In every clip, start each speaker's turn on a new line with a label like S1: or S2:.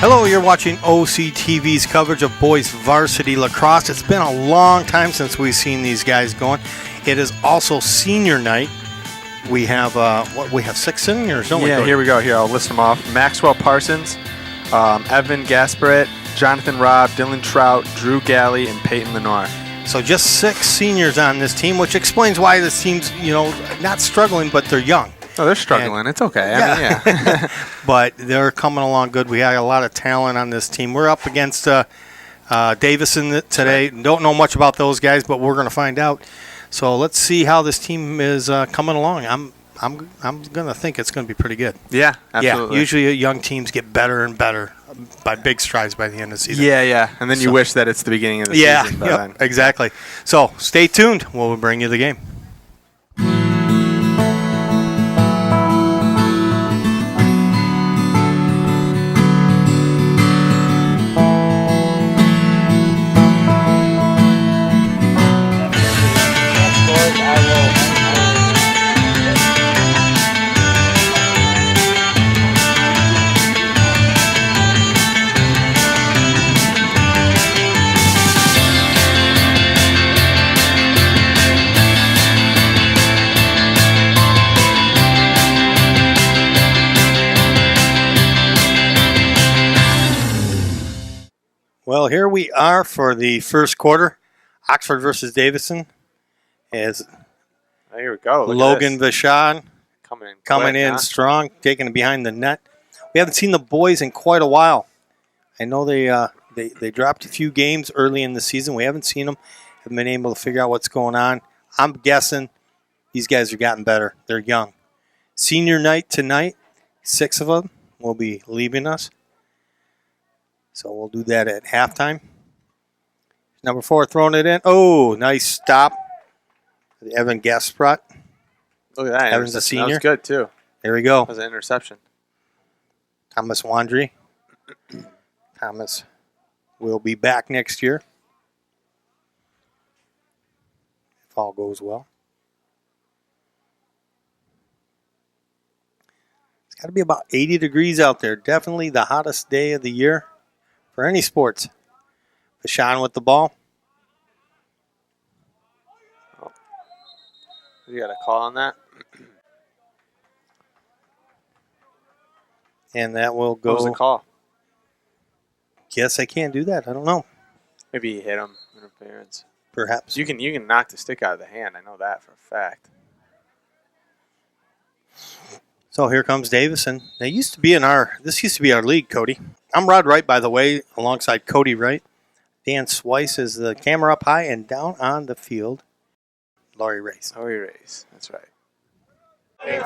S1: Hello, you're watching OCTV's coverage of boys varsity lacrosse. It's been a long time since we've seen these guys going. It is also senior night. We have we have 6 seniors, don't we?
S2: Yeah, here we go. Here, I'll list them off. Maxwell Parsons, Evan Gasparet, Jonathan Robb, Dylan Trout, Drew Galley, and Peyton Lenoir.
S1: So just 6 seniors on this team, which explains why this team's, not struggling, but they're young.
S2: Oh, they're struggling. It's okay. I mean, yeah.
S1: But they're coming along good. We had a lot of talent on this team. We're up against Davison today. Right. Don't know much about those guys, but we're going to find out. So let's see how this team is coming along. I'm going to think it's going to be pretty good.
S2: Yeah, absolutely.
S1: Yeah, usually young teams get better and better by big strides by the end of the season.
S2: Yeah. And then you wish that it's the beginning of the season.
S1: Yeah, exactly. So stay tuned. We'll bring you the game. Well, here we are for the first quarter. Oxford versus Davison. Here
S2: we go.
S1: Logan Vachon coming in
S2: huh?
S1: strong, taking it behind the net. We haven't seen the boys in quite a while. I know they dropped a few games early in the season. We haven't seen them. Haven't been able to figure out what's going on. I'm guessing these guys have gotten better. They're young. Senior night tonight. 6 of them will be leaving us. So we'll do that at halftime. Number 4 throwing it in. Oh, nice stop. Evan Gasparet.
S2: Look at that.
S1: Evan's a senior.
S2: That was good, too.
S1: There we go.
S2: That was an interception.
S1: Thomas Wandry. Thomas will be back next year, if all goes well. It's got to be about 80 degrees out there. Definitely the hottest day of the year for any sports. Vachon with the ball.
S2: Oh. You got a call on that?
S1: And that will go.
S2: What was the call?
S1: Guess I can't do that. I don't know.
S2: Maybe he hit him. Interference.
S1: Perhaps.
S2: You can knock the stick out of the hand. I know that for a fact.
S1: So here comes Davison. This used to be our league, Cody. I'm Rod Wright, by the way, alongside Cody Wright. Dan Swice is the camera up high, and down on the field, Laurie Race.
S2: That's right.
S3: Get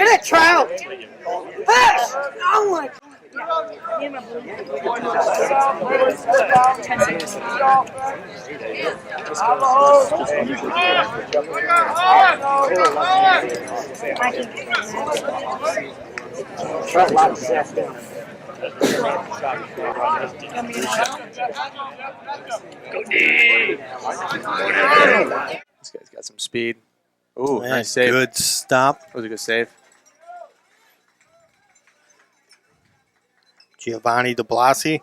S3: it, Trout! Push! Oh my God.
S2: This guy's got some speed. Ooh, nice save.
S1: Good stop.
S2: That was a good save.
S1: Giovanni DeBlasi.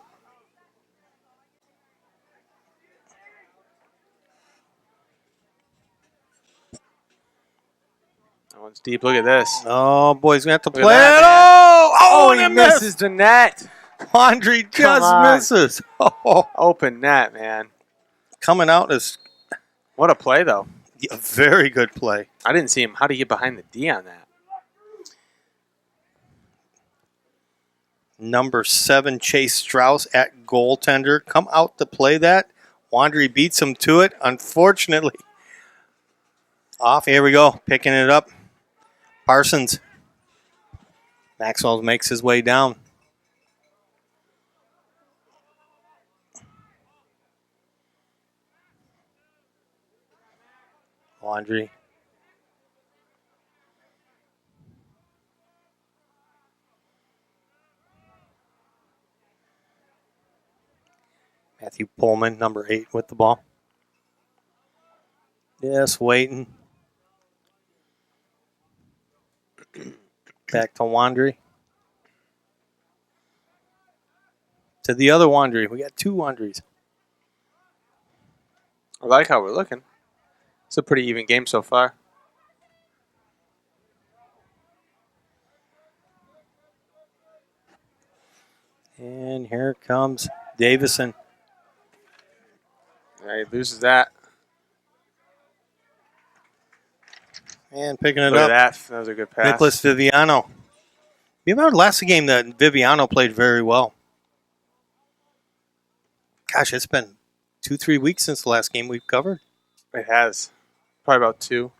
S2: That one's deep. Look at this.
S1: Oh, boy, he's going to have to
S2: Look
S1: play
S2: at
S1: it.
S2: that,
S1: Oh,
S2: he misses the net.
S1: Wandry just misses. Oh.
S2: Open net, man.
S1: Coming out is
S2: What a play, though.
S1: a very good play.
S2: I didn't see him. How did he get behind the D on that?
S1: Number 7, Chase Strauss at goaltender. Come out to play that. Wandry beats him to it. Unfortunately, off. Here we go. Picking it up. Parsons. Maxwell makes his way down. Wandry. Matthew Pullman, number 8, with the ball. Just waiting. Back to Wandry. To the other Wandry. We got two Wandries.
S2: I like how we're looking. It's a pretty even game so far.
S1: And here comes Davison.
S2: Yeah, he loses that.
S1: And picking it
S2: Look
S1: up.
S2: at that. That was a good pass.
S1: Nicholas Viviano. You remember last game that Viviano played very well. Gosh, it's been 2-3 weeks since the last game we've covered.
S2: It has. Probably about 2.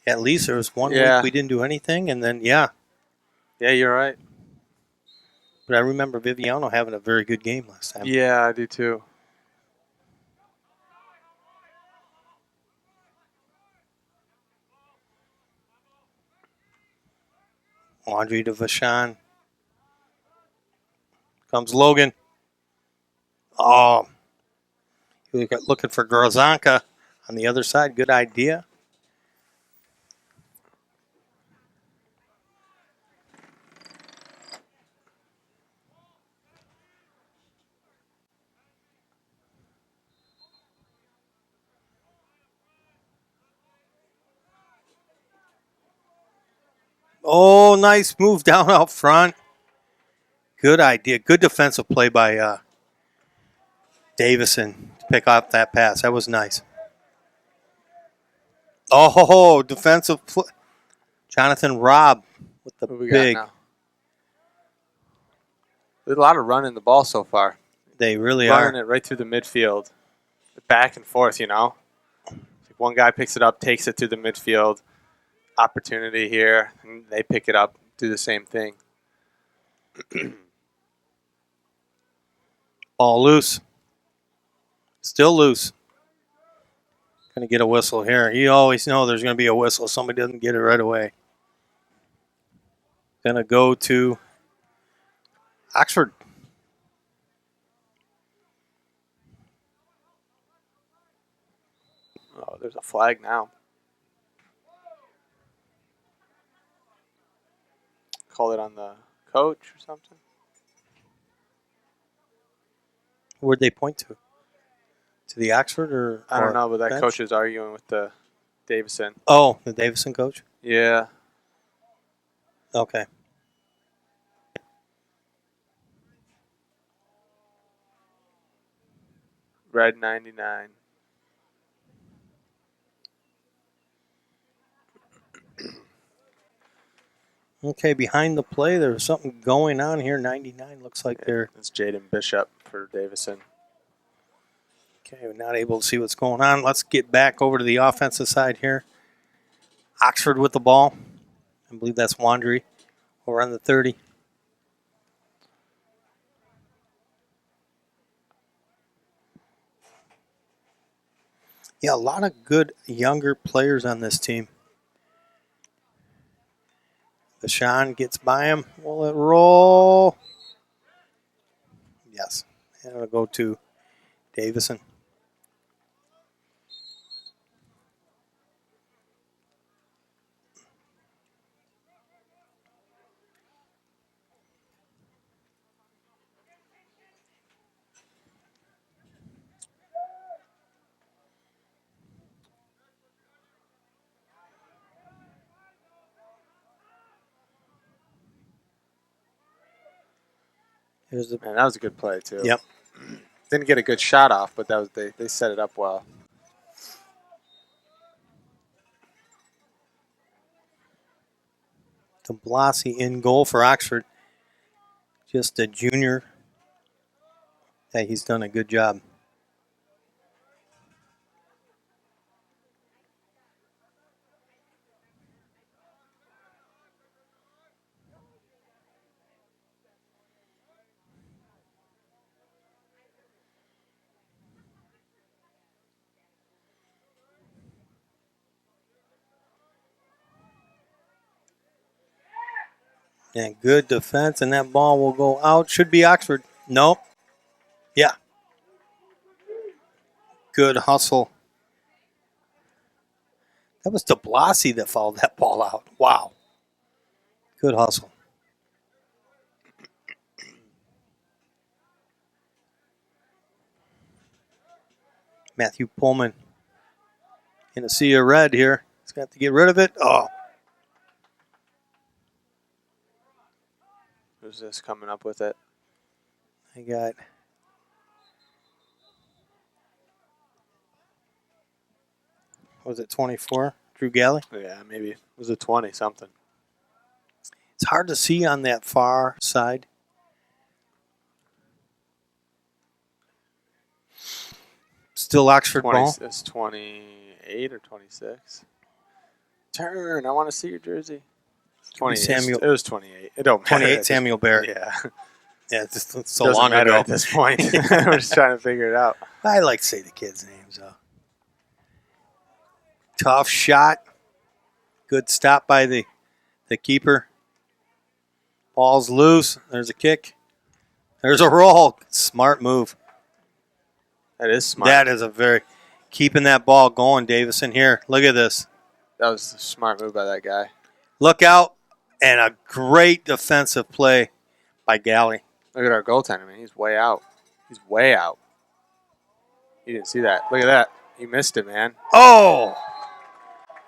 S1: At least there was one
S2: Yeah.
S1: week we didn't do anything, and then, yeah.
S2: Yeah, you're right.
S1: But I remember Viviano having a very good game last time.
S2: Yeah, I do too.
S1: Andre to Vachon. Comes Logan. Oh. Looking for Grozanka on the other side. Good idea. Oh, nice move down out front. Good idea. Good defensive play by Davison to pick up that pass. That was nice. Oh, defensive play. Jonathan Robb with the
S2: What we
S1: big.
S2: got now? There's a lot of running the ball so far.
S1: They really
S2: Running
S1: are.
S2: it right through the midfield. Back and forth, you know. Like one guy picks it up, takes it to the midfield. Opportunity here. And they pick it up, do the same thing.
S1: Ball loose. Still loose. Going to get a whistle here. You always know there's going to be a whistle. Somebody doesn't get it right away. Going to go to Oxford.
S2: Oh, there's a flag now. Call it on the coach or something.
S1: Where'd they point to? To the Oxford or
S2: I don't know, but that
S1: bench?
S2: coach is arguing with the Davison.
S1: Oh, the Davison coach?
S2: Yeah.
S1: Okay.
S2: Red 99.
S1: Okay, behind the play, there's something going on here. 99 looks like they're
S2: It's Jaden Bishop for Davison.
S1: okay. We're not able to see what's going on. Let's get back over to the offensive side here. Oxford with the ball. I believe that's Wandry over on the 30. Yeah, a lot of good younger players on this team. Vachon gets by him. Will it roll? Yes. And it'll go to Davison. Here's the
S2: Man, that was a good play too.
S1: Yep.
S2: Didn't get a good shot off, but that was they set it up well.
S1: Blasi in goal for Oxford. Just a junior. Yeah, he's done a good job. And good defense, and that ball will go out. Should be Oxford. Nope. Yeah. Good hustle. That was de Blasi that fouled that ball out. Wow. Good hustle. Matthew Pullman in a sea of red here. He's got to get rid of it. Oh,
S2: Who's this coming up with it?
S1: I got. Was it 24? Drew Galley?
S2: Yeah, maybe. It was a 20 something.
S1: It's hard to see on that far side. Still Oxford
S2: 20,
S1: ball.
S2: it's 28 or 26. Turn. I want to see your jersey. 20.
S1: Samuel.
S2: It was 28. It don't matter.
S1: 28, Samuel Barrett.
S2: Yeah.
S1: Yeah, it's just it's so
S2: Doesn't
S1: long
S2: matter
S1: ago.
S2: at this point. We're just trying to figure it out.
S1: I like to say the kids' names, though. Tough shot. Good stop by the keeper. Ball's loose. There's a kick. There's a roll. Smart move.
S2: That is smart.
S1: That is a very keeping that ball going, Davison. Here, look at this.
S2: That was a smart move by that guy.
S1: Look out, and a great defensive play by Galley.
S2: Look at our goaltender, man. He's way out. He's way out. You didn't see that. Look at that. You missed it, man.
S1: Oh,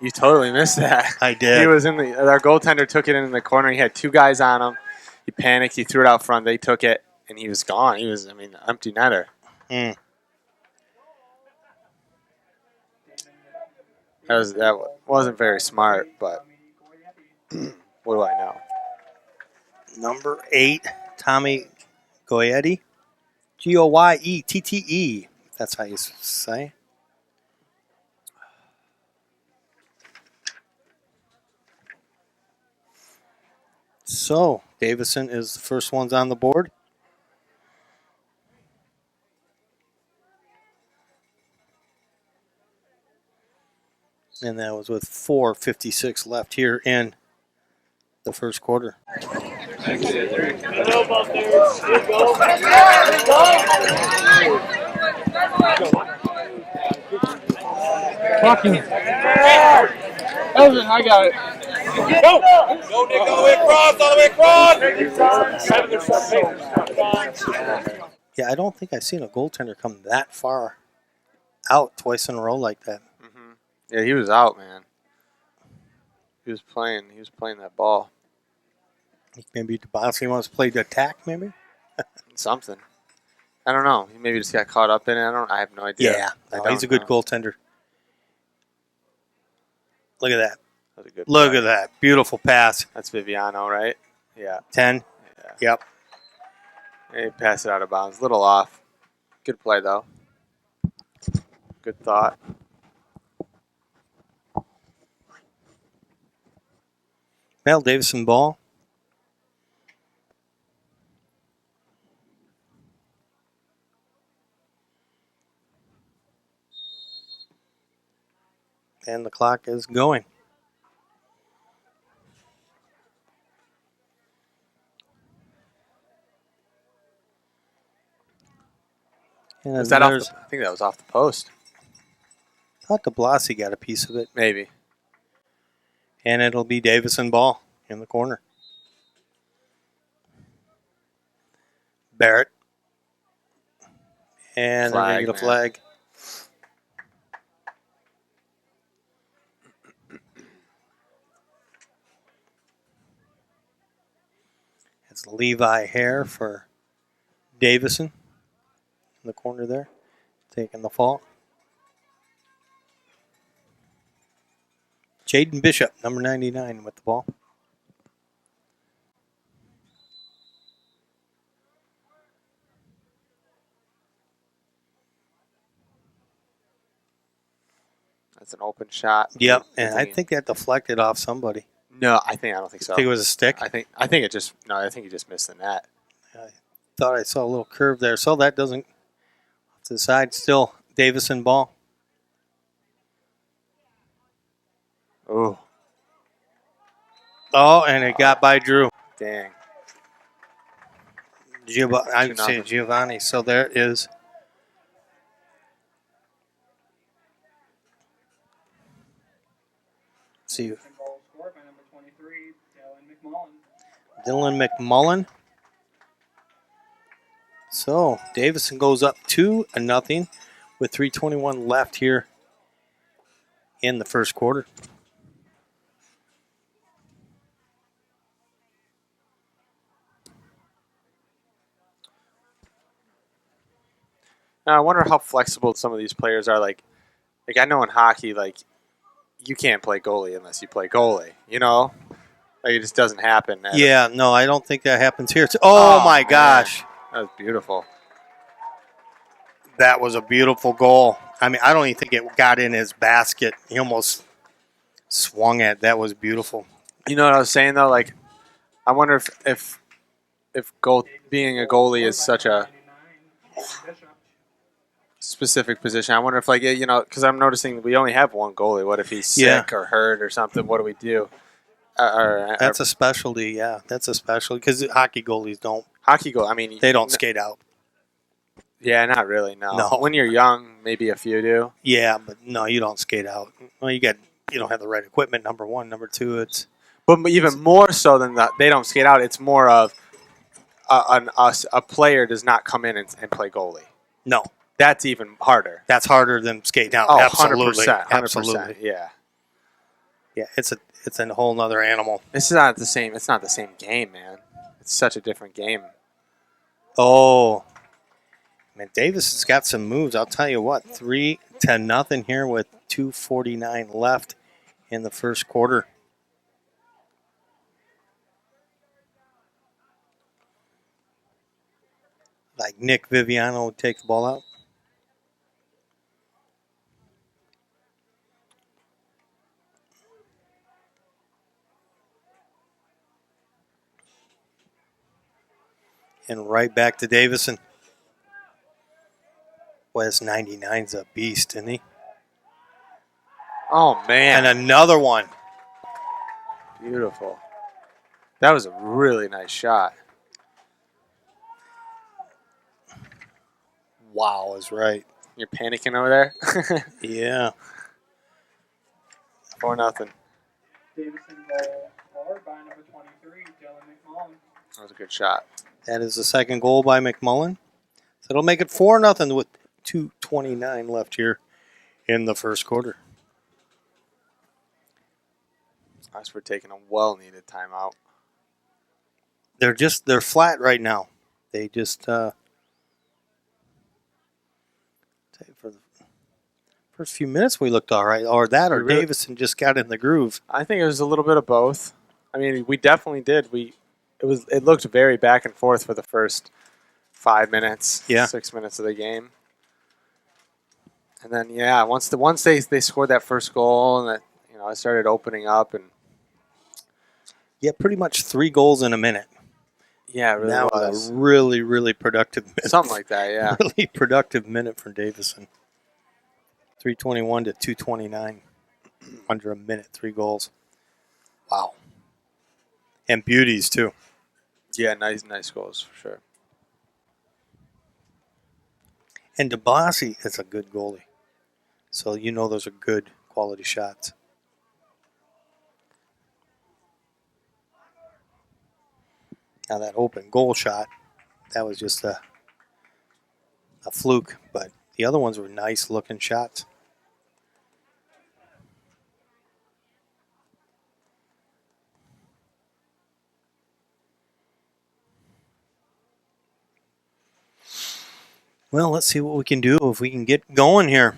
S2: You totally missed that.
S1: I did.
S2: He was in the. Our goaltender took it in the corner. He had two guys on him. He panicked. He threw it out front. They took it, and he was gone. He was, empty netter. That wasn't very smart, but what do I know?
S1: Number 8, Tommy Goyetti. Goyette. That's how you say. So, Davison is the first ones on the board. And that was with 4:56 left here in the first quarter.
S4: Fucking. Elvin, I got it. Go! Go, Nick, all the way across,
S1: Yeah, I don't think I've seen a goaltender come that far out twice in a row like that.
S2: Mm-hmm. Yeah, he was out, man. He was playing that ball.
S1: Maybe Davison wants to play the attack, maybe?
S2: Something. I don't know. He maybe just got caught up in it. I have no idea.
S1: Yeah,
S2: I
S1: no,
S2: don't
S1: he's a good
S2: know.
S1: goaltender. Look at that.
S2: That was a good
S1: Look
S2: play.
S1: at that. Beautiful pass.
S2: That's Viviano, right? Yeah.
S1: 10.
S2: Yeah.
S1: Yep.
S2: He passed it out of bounds. Little off. Good play, though. Good thought.
S1: Mel Davison ball. And the clock is going. And
S2: Was that off
S1: there's-
S2: I think that was off the post.
S1: I thought DeBlasi got a piece of it.
S2: Maybe.
S1: And it'll be Davison ball in the corner. Barrett. And they're going to get a
S2: man.
S1: flag. It's Levi Hare for Davison in the corner there, taking the fall. Jaden Bishop, number 99, with the ball.
S2: That's an open shot.
S1: Yep, and I think that deflected off somebody.
S2: No, I don't think so.
S1: I think it was a stick.
S2: I think it just I think he just missed the net.
S1: I thought I saw a little curve there, so that doesn't. Off to the side, still Davison ball.
S2: Oh,
S1: Oh, and it got by Drew.
S2: dang.
S1: I would say Giovanni. So there is. Let's see.
S5: Goal scored by number 23, Dylan McMullen.
S1: Dylan McMullen. So Davison goes up 2-0 with 3:21 left here in the first quarter.
S2: Now, I wonder how flexible some of these players are. Like I know in hockey, like you can't play goalie unless you play goalie. You know, like it just doesn't happen.
S1: Yeah, no, I don't think that happens here. Oh my
S2: man.
S1: gosh.
S2: That was beautiful.
S1: That was a beautiful goal. I mean, I don't even think it got in his basket. He almost swung at. That was beautiful.
S2: You know what I was saying though? Like, I wonder if being a goalie is such a specific position. I wonder if because I'm noticing we only have one goalie. What if he's sick or hurt or something? What do we do?
S1: That's a specialty. Yeah, that's a specialty because hockey goalies don't.
S2: Hockey goal. I mean,
S1: They don't skate out.
S2: Yeah, not really. No.
S1: No.
S2: When you're young, maybe a few do.
S1: Yeah, but no, you don't skate out. Well, you don't have the right equipment. Number one, number two,
S2: But even more so than that, they don't skate out. It's more of a player does not come in and play goalie.
S1: No.
S2: That's even harder.
S1: That's harder than skating out.
S2: Oh,
S1: Absolutely.
S2: 100%.
S1: Absolutely.
S2: Yeah.
S1: Yeah, it's a whole nother animal.
S2: It's not the same game, man. It's such a different game.
S1: Oh, man, Davis has got some moves. I'll tell you what, 3-0 here with 2:49 left in the first quarter. Like Nick Viviano would take the ball out. And right back to Davison. West 99's a beast, isn't he?
S2: Oh, man.
S1: And another one.
S2: Beautiful. That was a really nice shot.
S1: Wow is right.
S2: You're panicking over there?
S1: Yeah.
S2: 4-0.
S4: Davison goal forward by number 23, Dylan McMullen.
S2: That was a good shot.
S1: That is the second goal by McMullen. So it'll make it 4-0 with 2:29 left here in the first quarter.
S2: Us for taking a well-needed timeout.
S1: They're flat right now. They just for the first few minutes we looked all right, or Davison just got in the groove.
S2: I think it was a little bit of both. I mean, we definitely did. It looked very back and forth for the first 5 minutes, 6 minutes of the game. And then once they scored that first goal and that it started opening up and
S1: pretty much 3 goals in a minute.
S2: Yeah, it really
S1: that was a really, really productive minute.
S2: Something like that, yeah.
S1: Really productive minute for Davison. 3:21 to 2:29. Under a minute, 3 goals. Wow. And beauties, too.
S2: Yeah, nice goals, for sure.
S1: And DeBlassie is a good goalie. So those are good quality shots. Now that open goal shot, that was just a fluke, but the other ones were nice looking shots. Well, let's see what we can do if we can get going here.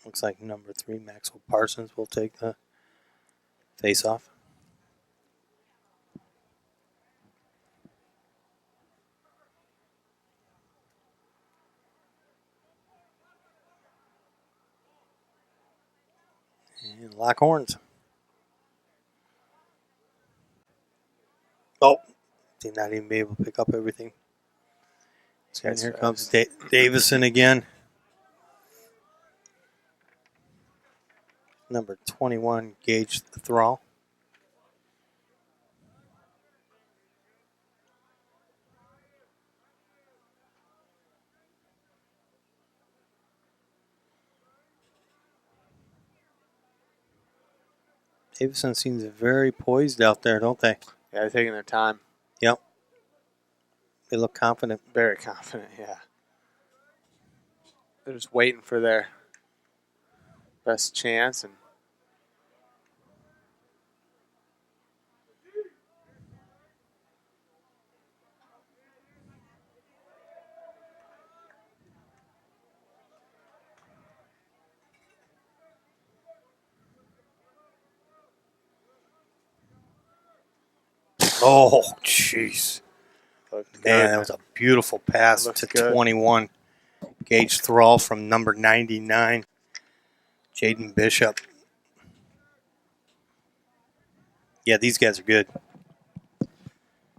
S1: Looks like number 3, Maxwell Parsons, will take the face-off. And lock horns. Oh, did not even be able to pick up everything. And here comes Davison again. Number 21, Gage Thrall. Davison seems very poised out there, don't they?
S2: Yeah, they're taking their time.
S1: Yep. They look confident.
S2: Very confident, yeah. They're just waiting for their best chance. And
S1: Oh, jeez.
S2: looked
S1: Man,
S2: good.
S1: that was a beautiful pass
S2: Looks
S1: to
S2: good.
S1: 21. Gage Thrall from number 99. Jaden Bishop. Yeah, these guys are good.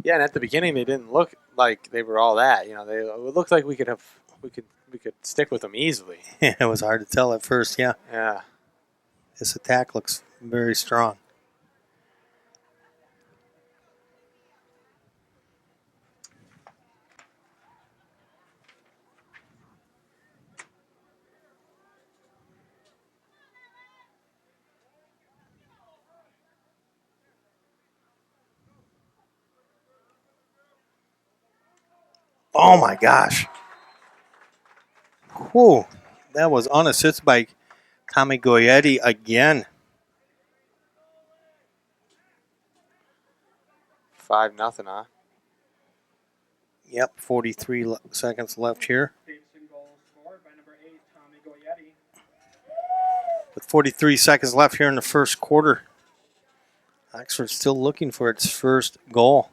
S2: Yeah, and at the beginning they didn't look like they were all that. You know, it looked like we could stick with them easily.
S1: It was hard to tell at first, yeah.
S2: Yeah.
S1: This attack looks very strong. Oh, my gosh. Whew. That was unassisted by Tommy Goyetti again.
S2: 5-0, huh?
S1: Yep, 43 seconds left here.
S4: Davison goal scored by number 8, Tommy Goyetti.
S1: With 43 seconds left here in the first quarter, Oxford's still looking for its first goal.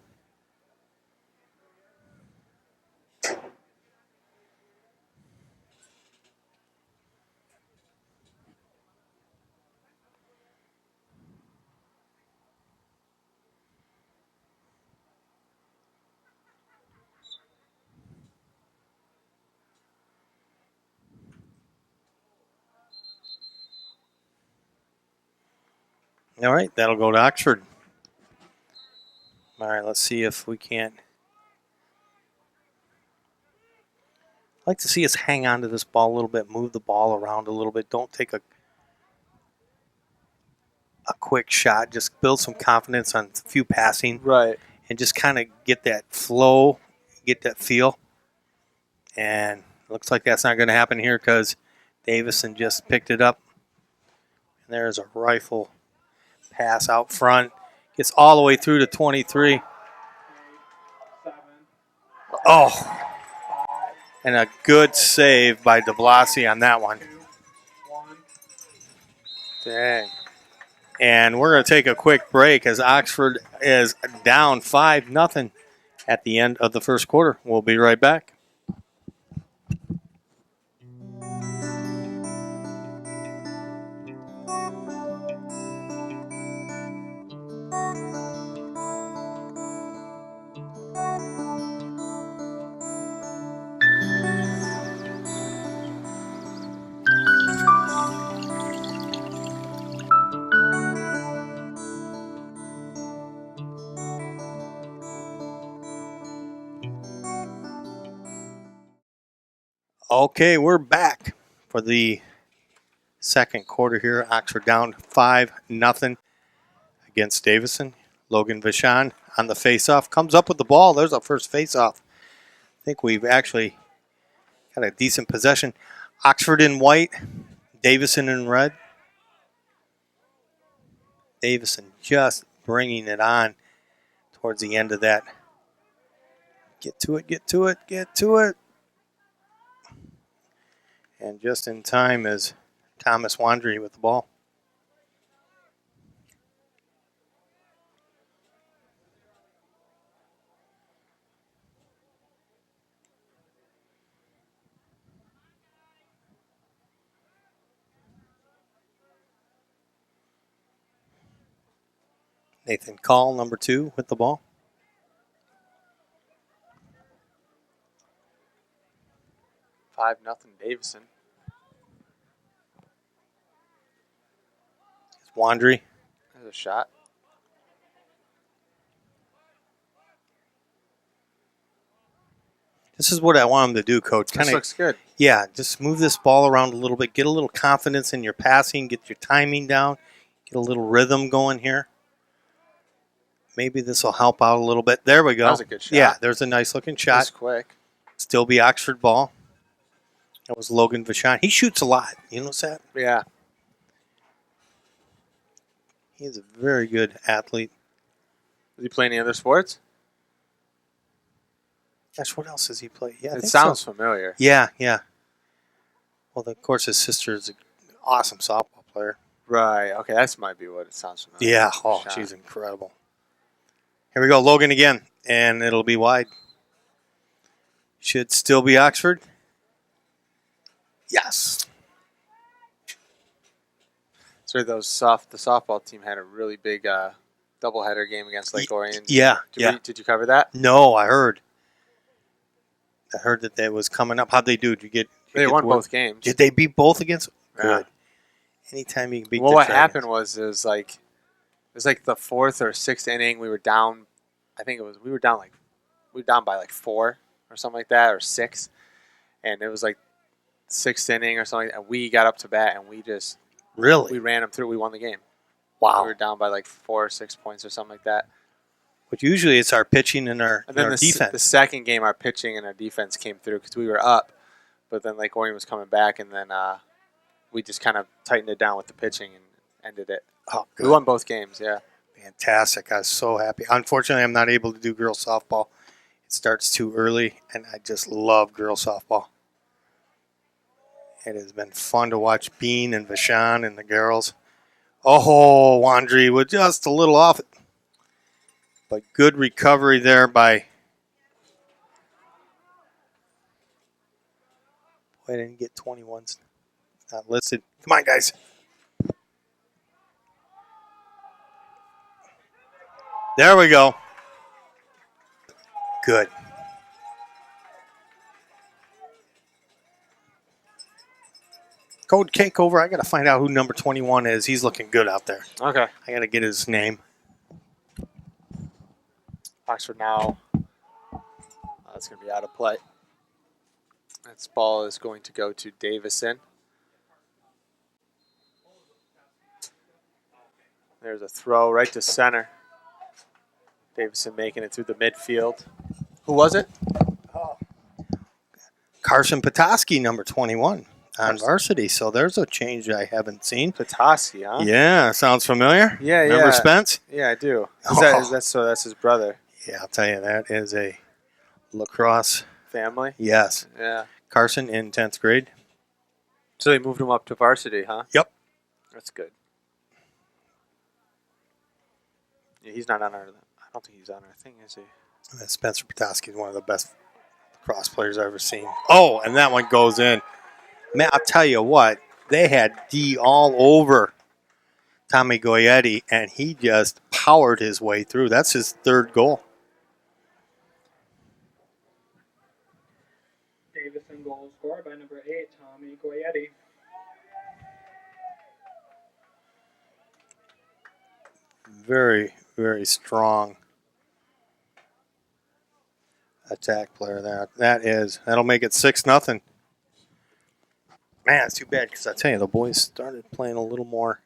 S1: All right, that'll go to Oxford. All right, let's see if we can't. I'd like to see us hang on to this ball a little bit, move the ball around a little bit. Don't take a quick shot. Just build some confidence on a few passing.
S2: Right.
S1: And just kind of get that flow, get that feel. And it looks like that's not going to happen here because Davison just picked it up. And there's a rifle pass out front. Gets all the way through to 23.
S4: 8, 7,
S1: Oh,
S4: 5,
S1: and a good save by DeBlasi on that one.
S4: 2, 1.
S2: Dang.
S1: And we're going to take a quick break as Oxford is down 5-0 at the end of the first quarter. We'll be right back. Okay, we're back for the second quarter here. Oxford down 5-0 against Davison. Logan Vachon on the face-off. Comes up with the ball. There's our first face-off. I think we've actually got a decent possession. Oxford in white. Davison in red. Davison just bringing it on towards the end of that. Get to it, get to it, get to it. And just in time is Thomas Wandry with the ball. Nathan Call, number 2, with the ball.
S2: 5-0 Davison.
S1: Wandry.
S2: There's a shot.
S1: This is what I want him to do, Coach.
S2: This looks good.
S1: Yeah, just move this ball around a little bit. Get a little confidence in your passing. Get your timing down. Get a little rhythm going here. Maybe this will help out a little bit. There we go.
S2: That was a good shot.
S1: Yeah, there's a nice-looking shot.
S2: That's quick.
S1: Still be Oxford ball. That was Logan Vachon. He shoots a lot. You notice that?
S2: Yeah.
S1: He's a very good athlete.
S2: Does he play any other sports?
S1: Gosh, what else does he play? Yeah, I
S2: It
S1: think
S2: sounds
S1: so.
S2: familiar.
S1: Yeah. Well, of course, his sister is an awesome softball player.
S2: Right. Okay, that might be what it sounds familiar.
S1: Yeah. Oh,
S2: Shot.
S1: she's incredible. Here we go, Logan again, and it'll be wide. Should still be Oxford. Yes.
S2: So the softball team had a really big doubleheader game against Lake Orion.
S1: Yeah.
S2: Did you cover that?
S1: No, I heard that that was coming up. How'd they do?
S2: They won both games.
S1: Did they beat both against?
S2: Yeah.
S1: Good. Anytime you can beat.
S2: Well,
S1: the
S2: what
S1: Dragons.
S2: happened was it was like the 4th or 6th inning. We were down. I think we were down by like 4 or something like that, or 6, and it was like 6th inning or something. And we got up to bat and we
S1: Really?
S2: ran them through. We won the game.
S1: Wow.
S2: We were down by like 4 or 6 points or something like that.
S1: But usually it's our pitching and our
S2: And then the
S1: defense.
S2: second game, our pitching and our defense came through because we were up, but then Lake Orion was coming back, and then we just kind of tightened it down with the pitching and ended it.
S1: Oh, good.
S2: We won both games, yeah.
S1: Fantastic. I was so happy. Unfortunately, I'm not able to do girls softball. It starts too early, and I just love girls softball. It has been fun to watch Bean and Vachon and the girls. Oh, Wandry was just a little off it. But good recovery there by... Boy, I didn't get 21s. Not listed. Come on, guys. There we go. Good. Code Cake over. I got to find out who number 21 is. He's looking good out there.
S2: Okay.
S1: I got to get his name.
S2: Oxford now. That's going to be out of play. This ball is going to go to Davison. There's a throw right to center. Davison making it through the midfield. Who was it?
S1: Carson Petoskey, number 21 on varsity. So there's a change I haven't seen.
S2: Petoskey, huh?
S1: Yeah, sounds familiar.
S2: Yeah,
S1: Remember
S2: yeah.
S1: Spence?
S2: Yeah, I do.
S1: Oh.
S2: That's his brother.
S1: Yeah, I'll tell you, that is a lacrosse.
S2: Family?
S1: Yes.
S2: Yeah.
S1: Carson in 10th grade.
S2: So they moved him up to varsity, huh?
S1: Yep.
S2: That's good. Yeah, he's not on our... I don't think he's on our thing, is he?
S1: Spencer Petoskey is one of the best lacrosse players I've ever seen. Oh, and that one goes in. Man, I'll tell you what, they had D all over Tommy Goyetti, and he just powered his way through. That's his third goal.
S4: Davison goal scored by number 8, Tommy Goyetti.
S1: Very, very strong attack player there. That'll make it 6-0. Man, it's too bad because I tell you, the boys started playing a little more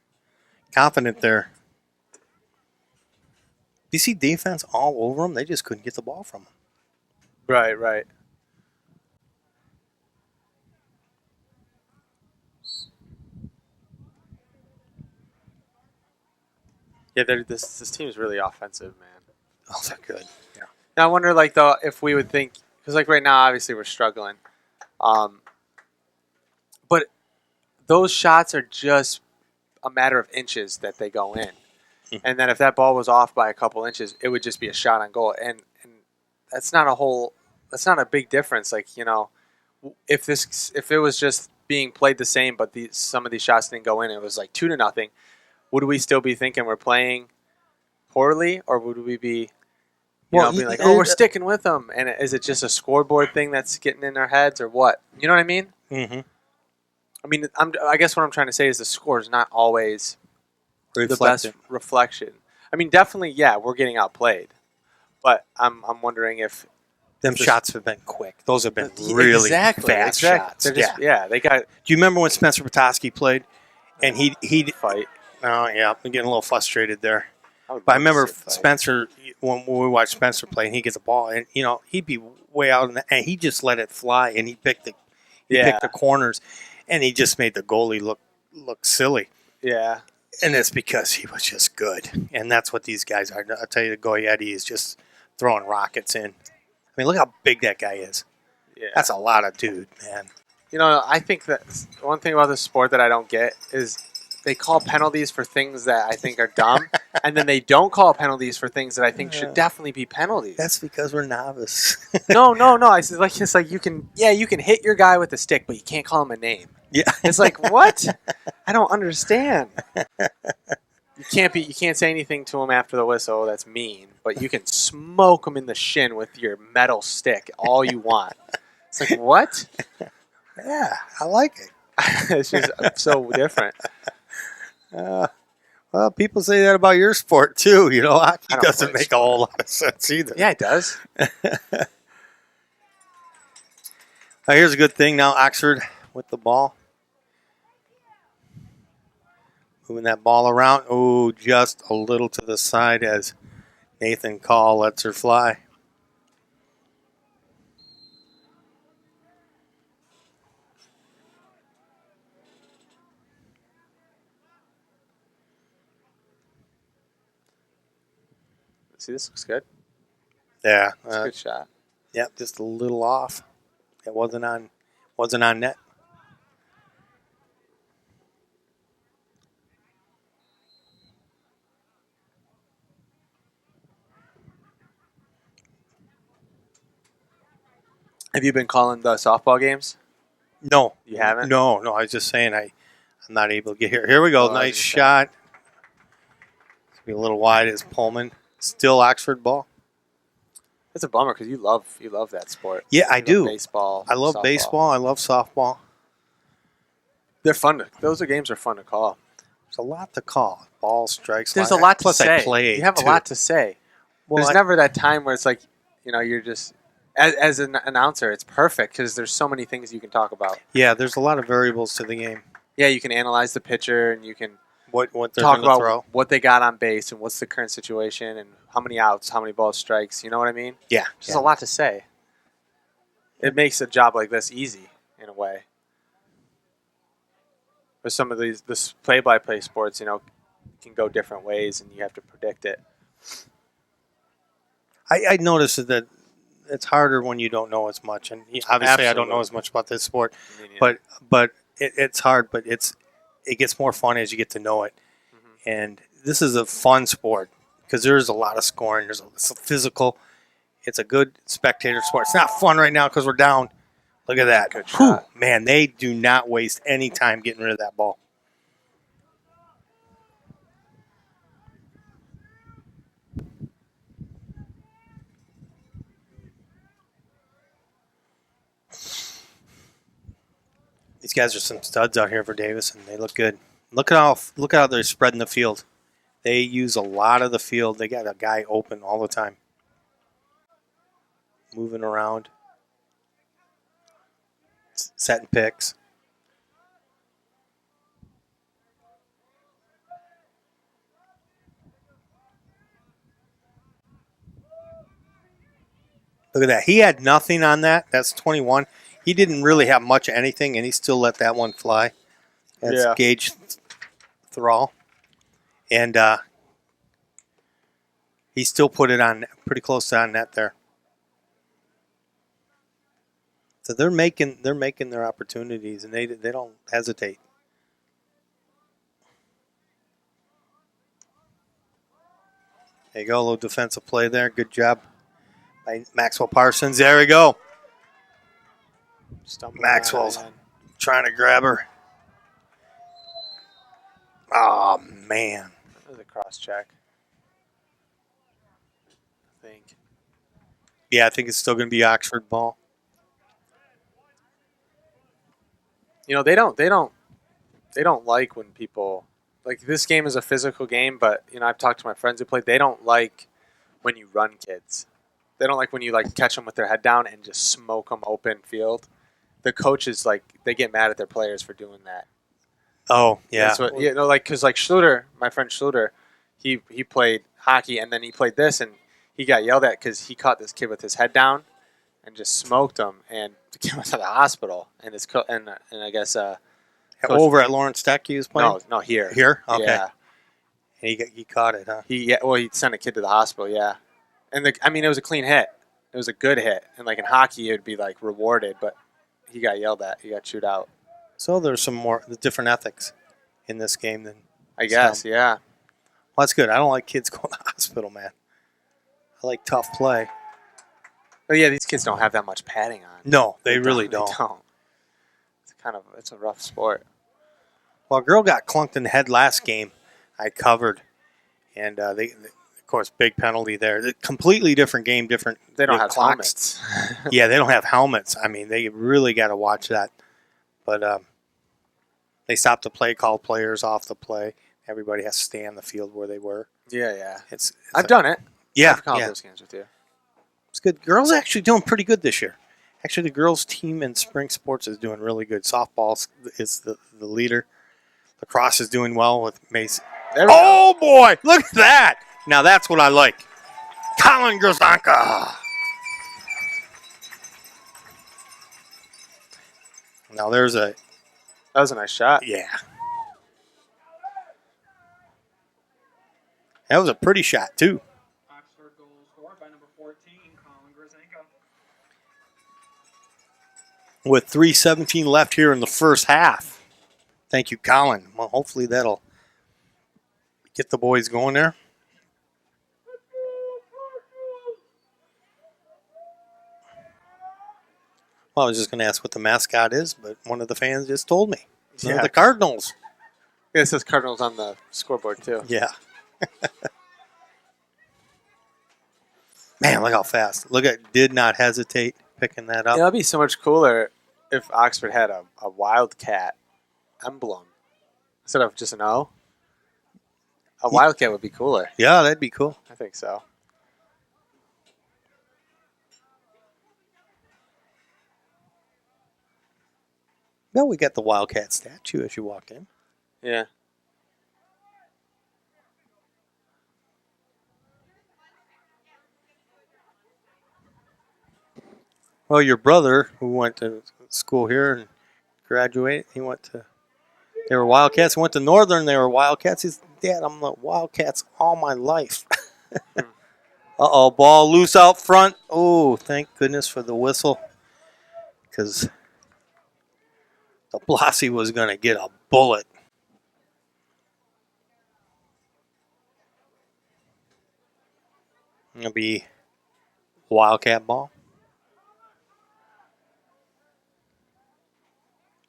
S1: confident there. You see defense all over them. They just couldn't get the ball from them.
S2: Right, right. Yeah, this team is really offensive, man.
S1: Oh, they're good. Yeah.
S2: Now I wonder, like, though, if we would think, because like right now, obviously we're struggling, but those shots are just a matter of inches that they go in, and then if that ball was off by a couple inches, it would just be a shot on goal, and that's not a big difference. Like, you know, if it was just being played the same, but some of these shots didn't go in, it was like 2-0. Would we still be thinking we're playing poorly, or would we be You know, being like, oh, we're sticking with them. And is it just a scoreboard thing that's getting in our heads or what? You know what I mean?
S1: Mm-hmm.
S2: I mean, I guess what I'm trying to say is the score is not always the best reflection. I mean, definitely, yeah, we're getting outplayed. But I'm wondering if
S1: them shots have been quick. Those have been really fast shots.
S2: They're just, they got.
S1: Do you remember when Spencer Petoskey played? And he'd
S2: fight.
S1: Oh yeah, I'm getting a little frustrated there. But I remember Spencer when we watched Spencer play, and he gets a ball, and he'd be way out, and he just let it fly, and he picked the corners, and he just made the goalie look silly.
S2: Yeah.
S1: And it's because he was just good, and that's what these guys are. I'll tell you, Goyetti is just throwing rockets in. I mean, look how big that guy is.
S2: Yeah.
S1: That's a lot of dude, man.
S2: I think that one thing about this sport that I don't get is they call penalties for things that I think are dumb, and then they don't call penalties for things that I think should definitely be penalties.
S1: That's because we're novice.
S2: No. It's like you can hit your guy with a stick, but you can't call him a name.
S1: Yeah.
S2: It's like, what? I don't understand. You can't say anything to him after the whistle. That's mean. But you can smoke him in the shin with your metal stick all you want. It's like, what?
S1: Yeah, I like it.
S2: It's just so different.
S1: Well, people say that about your sport too. Hockey doesn't make a whole lot of sense either.
S2: Yeah, it does.
S1: Here's a good thing now. Oxford with the ball. Moving that ball around. Oh, just a little to the side as Nathan Call lets her fly.
S2: See, this looks good.
S1: Yeah.
S2: It's a good shot.
S1: Yep, just a little off. It wasn't on net.
S2: Have you been calling the softball games?
S1: No.
S2: You haven't?
S1: No. I was just saying I'm not able to get here. Here we go. Nice shot. It's be a little wide as Pullman. Still Oxford ball.
S2: It's a bummer because you love that sport.
S1: Yeah, I do.
S2: Baseball.
S1: I love baseball. I love softball.
S2: They're fun. Those games are fun to call.
S1: There's a lot to call. Ball, strikes.
S2: There's a lot to
S1: Plus
S2: say.
S1: I play
S2: you have
S1: too.
S2: A lot to say.
S1: Well,
S2: there's never that time where it's like, you're just as an announcer, it's perfect because there's so many things you can talk about.
S1: Yeah, there's a lot of variables to the game.
S2: Yeah, you can analyze the pitcher and you can
S1: what they're
S2: talk about
S1: throw.
S2: What they got on base and what's the current situation and how many outs, how many ball strikes. You know what I mean?
S1: Yeah.
S2: There's a lot to say. It makes a job like this easy in a way. But some of this play-by-play sports, can go different ways and you have to predict it.
S1: I noticed that it's harder when you don't know as much, and obviously Absolutely. I don't know as much about this sport, but it's hard, but it gets more fun as you get to know it, and this is a fun sport because there's a lot of scoring. It's physical. It's a good spectator sport. It's not fun right now because we're down. Look at that.
S2: Good shot.
S1: Man, they do not waste any time getting rid of that ball. These guys are some studs out here for Davison. They look good. Look at how they're spreading the field. They use a lot of the field. They got a guy open all the time. Moving around. Setting picks. Look at that. He had nothing on that. That's 21. He didn't really have much of anything, and he still let that one fly. That's Gage Thrall. And he still put it on pretty close to on net there. So they're making their opportunities, and they don't hesitate. There you go, a little defensive play there. Good job by Maxwell Parsons. There we go. Maxwell's trying to grab her. Oh, man.
S2: That was a cross check. I think.
S1: Yeah, I think it's still going to be Oxford ball.
S2: They don't like when people like this game is a physical game, but I've talked to my friends who play. They don't like when you run kids. They don't like when you like catch them with their head down and just smoke them open field. The coaches they get mad at their players for doing that.
S1: Oh, yeah.
S2: That's what because Schluter, my friend Schluter, he played hockey and then he played this and he got yelled at because he caught this kid with his head down and just smoked him and the kid went to the hospital and and I guess
S1: Over at Lawrence Tech he was playing?
S2: no here
S1: Okay.
S2: Yeah.
S1: And he caught it, huh?
S2: He sent a kid to the hospital, yeah. And it was a clean hit. It was a good hit. And like in hockey, it would be like rewarded, but he got yelled at. He got chewed out.
S1: So there's some more different ethics in this game than
S2: I guess,
S1: some.
S2: yeah.
S1: Well, that's good. I don't like kids going to the hospital, man. I like tough play.
S2: But yeah, these kids don't have that much padding on.
S1: No, they really don't.
S2: It's a rough sport.
S1: Well, a girl got clunked in the head last game. I covered, and they, of course, big penalty there. Completely different game, different.
S2: They don't have
S1: clocks.
S2: helmets.
S1: Yeah, they don't have helmets. I mean, they really got to watch that. But they stopped the play, called players off the play. Everybody has to stay on the field where they were.
S2: Yeah.
S1: It's
S2: I've done it.
S1: Yeah,
S2: I've called those games with you.
S1: It's good. Girls are actually doing pretty good this year. Actually, the girls' team in spring sports is doing really good. Softball is the leader. Lacrosse is doing well with Mason. Oh, boy. Look at that. Now, that's what I like. Colin Grozanka. Now, that
S2: was a nice shot.
S1: Yeah. That was a pretty shot, too.
S4: Oxford goal scored by number 14, Colin Grozanka.
S1: With 3:17 left here in the first half. Thank you, Colin. Well, hopefully that'll get the boys going there. Well, I was just going to ask what the mascot is, but one of the fans just told me.
S2: Yeah.
S1: The Cardinals.
S2: Yeah, it says Cardinals on the scoreboard, too.
S1: Yeah. Man, look how fast. Did not hesitate picking that up.
S2: It'd be so much cooler if Oxford had a Wildcat emblem instead of just an O. A Wildcat would be cooler.
S1: Yeah, that'd be cool.
S2: I think so.
S1: No, we got the Wildcat statue as you walk in.
S2: Yeah.
S1: Well, your brother, who went to school here and graduated, they were Wildcats. He went to Northern, they were Wildcats. He's, Dad, I'm the Wildcats all my life. Uh-oh, ball loose out front. Oh, thank goodness for the whistle. Because the Blasi was going to get a bullet. It'll be Wildcat ball.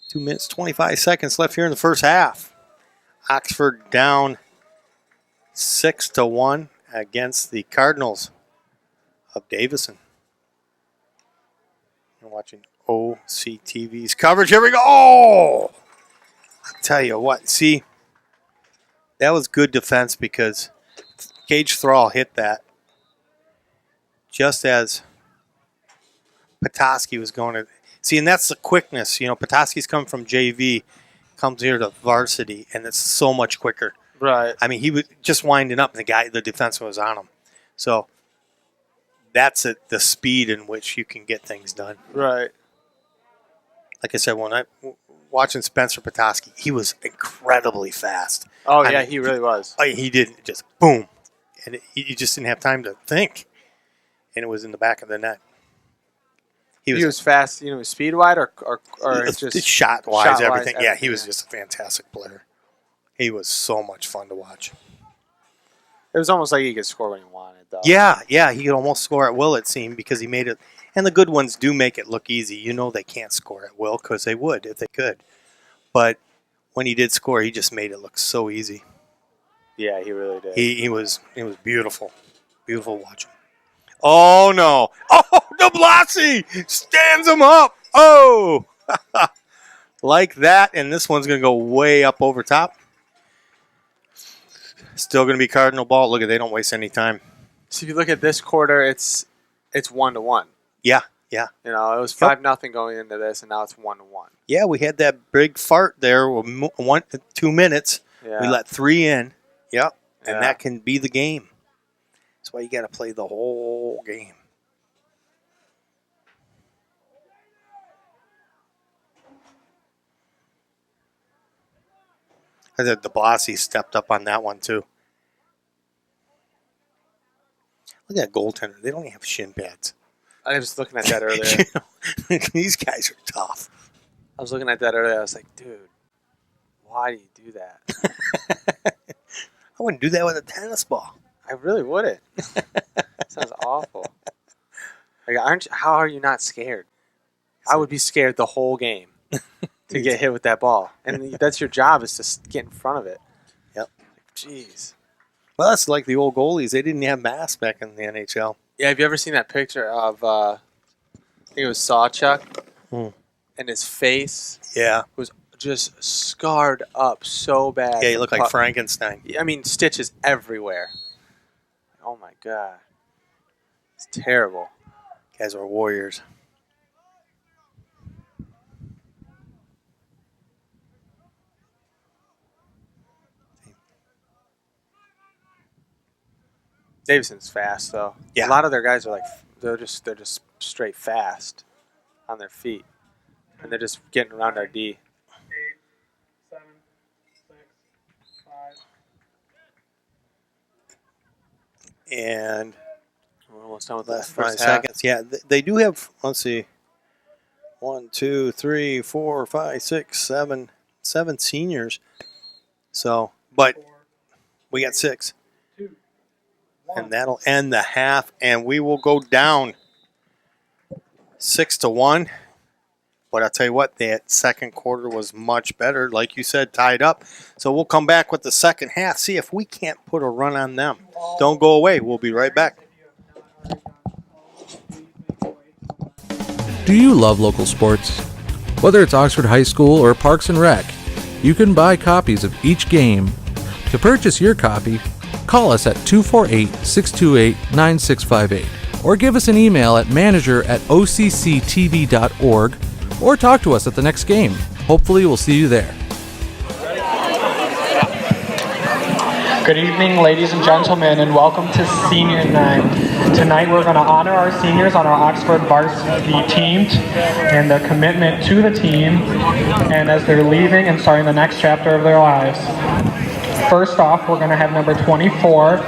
S1: 2 minutes, 25 seconds left here in the first half. Oxford down 6-1 against the Cardinals of Davison. You're watching OCTV's coverage. Here we go. Oh! I'll tell you what. See, that was good defense because Gage Thrall hit that just as Petoskey was going to. See, and that's the quickness. Petoskey's come from JV, comes here to varsity, and it's so much quicker.
S2: Right.
S1: I mean, he was just winding up, and the defenseman was on him. So that's the speed in which you can get things done.
S2: Right.
S1: Like I said, when I watching Spencer Petoskey, he was incredibly fast.
S2: Oh, yeah, he really was.
S1: He didn't just boom, and you just didn't have time to think, and it was in the back of the net.
S2: He was fast, speed-wise or just
S1: shot-wise, everything. Yeah, he was just a fantastic player. He was so much fun to watch.
S2: It was almost like he could score when he wanted, though.
S1: Yeah, he could almost score at will, it seemed, because he made it. And the good ones do make it look easy. They can't score at will because they would if they could. But when he did score, he just made it look so easy.
S2: Yeah, he really did.
S1: He was beautiful. Beautiful to watch him. Oh, no. Oh, DeBlasi stands him up. Oh, like that. And this one's going to go way up over top. Still going to be Cardinal ball. Look at, they don't waste any time.
S2: So if you look at this quarter, it's 1-1.
S1: Yeah.
S2: You know, it was 5-0 going into this, and now it's 1-1.
S1: Yeah, we had that big fart there. 2 minutes.
S2: Yeah.
S1: We let 3 in. Yep. And
S2: Yeah.
S1: that can be the game. That's why you got to play the whole game. I thought DeBlasi stepped up on that one, too. Look at that goaltender. They don't even have shin pads.
S2: I was looking at that earlier.
S1: These guys are tough.
S2: I was looking at that earlier. I was like, dude, why do you do that?
S1: I wouldn't do that with a tennis ball.
S2: I really wouldn't. Sounds awful. Like, how are you not scared? I would be scared the whole game to get hit with that ball. And that's your job, is to get in front of it.
S1: Yep.
S2: Jeez.
S1: Well, that's like the old goalies. They didn't have masks back in the NHL.
S2: Yeah, have you ever seen that picture of, I think it was Sawchuk, and his face was just scarred up so bad.
S1: Yeah, he looked like Frankenstein.
S2: I mean, stitches everywhere. Oh, my God. It's terrible.
S1: Guys are warriors.
S2: Davison's fast, though.
S1: Yeah.
S2: A lot of their guys are like, they're just straight fast on their feet, and they're just getting around our D.
S4: 8, 7, 6, 5.
S1: And
S2: We're almost done with
S1: last
S2: the
S1: 5
S2: first half.
S1: seconds. Yeah, they do have, let's see, 1, 2, 3, 4, 5, 6, 7 seniors. So, but
S4: 4,
S1: we got 6.
S4: 2, 1.
S1: And that'll end the half, and we will go down 6-1. But I'll tell you what, that second quarter was much better. Like you said, tied up. So we'll come back with the second half, see if we can't put a run on them. Don't go away. We'll be right back.
S5: Do you love local sports? Whether it's Oxford High School or Parks and Rec, you can buy copies of each game. To purchase your copy, call us at 248-628-9658 or give us an email at manager@occtv.org or talk to us at the next game. Hopefully we'll see you there.
S4: Good evening, ladies and gentlemen, and welcome to Senior Night. Tonight we're going to honor our seniors on our Oxford Varsity team and their commitment to the team, and as they're leaving and starting the next chapter of their lives. First off, we're going to have number 24,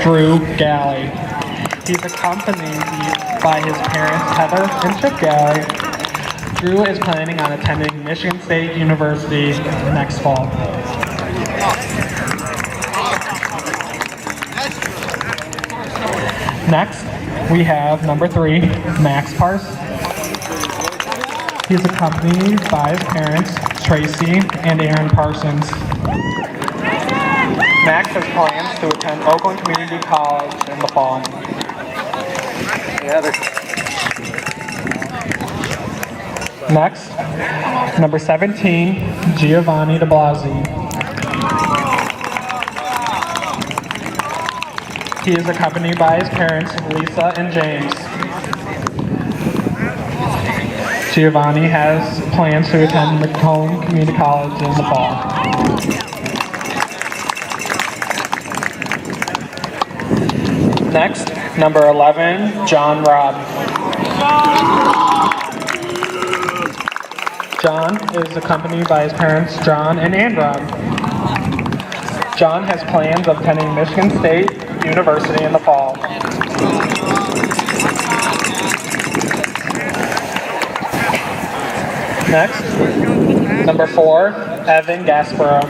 S4: Drew Galley. He's accompanied by his parents, Heather and Chip Galley. Drew is planning on attending Michigan State University next fall. Next, we have number 3, Max Parse. He's accompanied by his parents, Tracy and Aaron Parsons. Max has plans to attend Oakland Community College in the fall. Next, number 17, Giovanni DeBlasi. He is accompanied by his parents, Lisa and James. Giovanni has plans to attend Macomb Community College in the fall. Next, number 11, John Robb. John is accompanied by his parents, John and Ann Robb. John has plans of attending Michigan State University in the fall. Next, number 4, Evan Gasparo.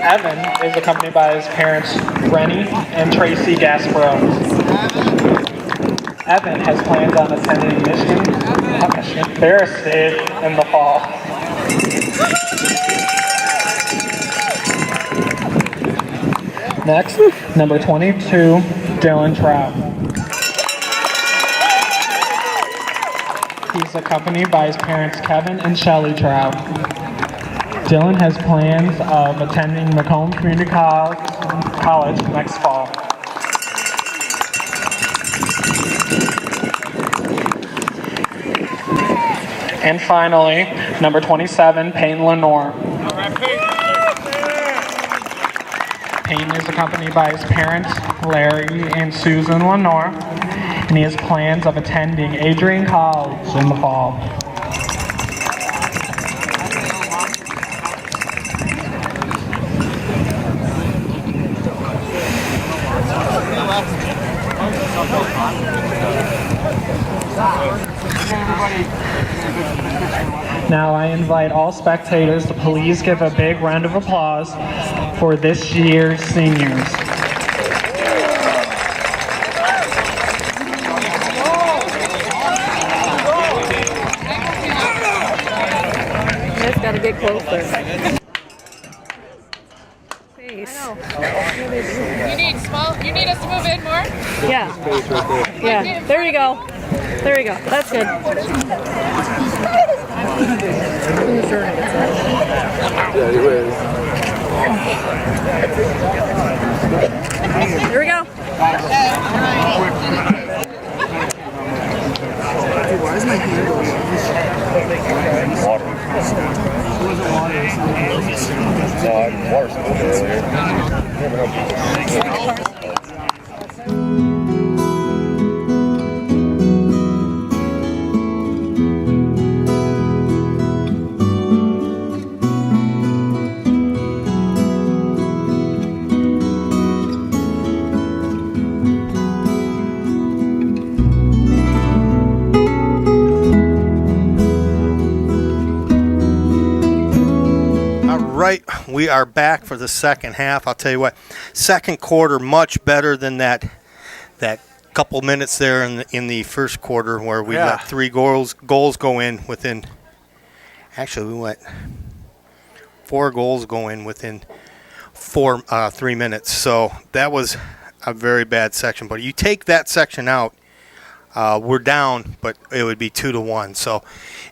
S4: Evan is accompanied by his parents, Rennie and Tracy Gasparo. Evan has plans on attending Ferris State in the fall. Next, number 22, Dylan Trout. He's accompanied by his parents, Kevin and Shelley Trout. Dylan has plans of attending Macomb Community College next fall. And finally, number 27, Peyton Lenore. Peyton is accompanied by his parents, Larry and Susan Lenore, and he has plans of attending Adrian College in the fall. Now I invite all spectators to please give a big round of applause for this year's seniors.
S6: Just gotta get closer.
S7: You need us to move in more?
S6: Yeah. Yeah. There you go. There you go. That's good. There we go.
S8: Why is my hand going
S1: Right, we are back for the second half. I'll tell you what, second quarter much better than that couple minutes there in the first quarter where we let 3 goals go in within. Actually, we let 4 goals go in within 3 minutes. So that was a very bad section. But you take that section out, we're down, but it would be 2-1. So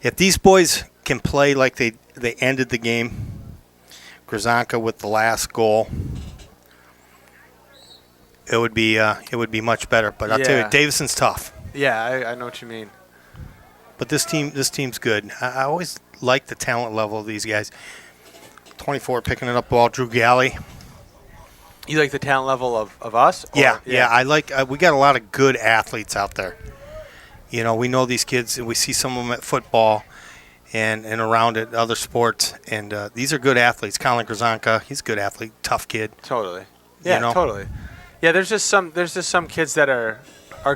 S1: if these boys can play like they ended the game. Grzanka with the last goal. It would be much better. But I'll tell you, Davison's tough.
S2: Yeah, I know what you mean.
S1: But this team's good. I always like the talent level of these guys. 24 picking it up ball, Drew Galley.
S2: You like the talent level of us?
S1: Yeah. I like. We got a lot of good athletes out there. You know, we know these kids, and we see some of them at football. And around at other sports, and these are good athletes. Colin Grzanka, he's a good athlete, tough kid.
S2: Totally. Yeah,
S1: you know?
S2: Totally. Yeah, there's just some kids that are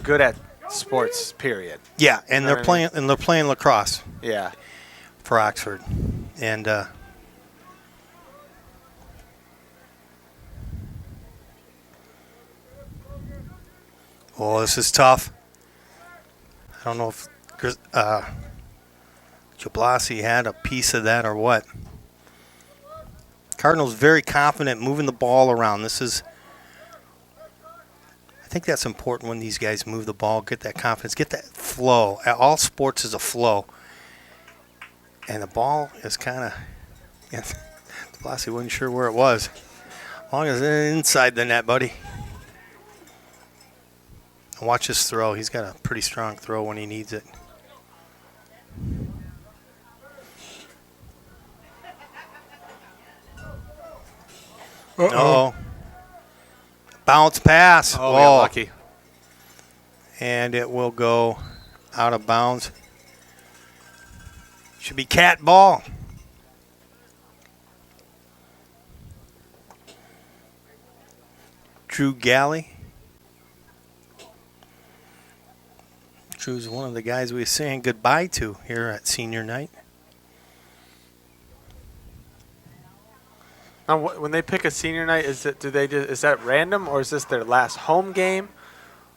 S2: good at sports. Period.
S1: Yeah, and they're playing lacrosse.
S2: Yeah.
S1: For Oxford, and this is tough. I don't know if Jablasi had a piece of that or what. Cardinals very confident moving the ball around. I think that's important when these guys move the ball, get that confidence, get that flow. All sports is a flow. And the ball is kind of, Jablasi wasn't sure where it was. As long as it's inside the net, buddy. And watch his throw. He's got a pretty strong throw when he needs it. Uh-oh. Bounce pass.
S2: Oh, we got lucky.
S1: And it will go out of bounds. Should be cat ball. Drew Galley. Drew's one of the guys we were saying goodbye to here at senior night.
S2: Now, when they pick a senior night, is that random, or is this their last home game,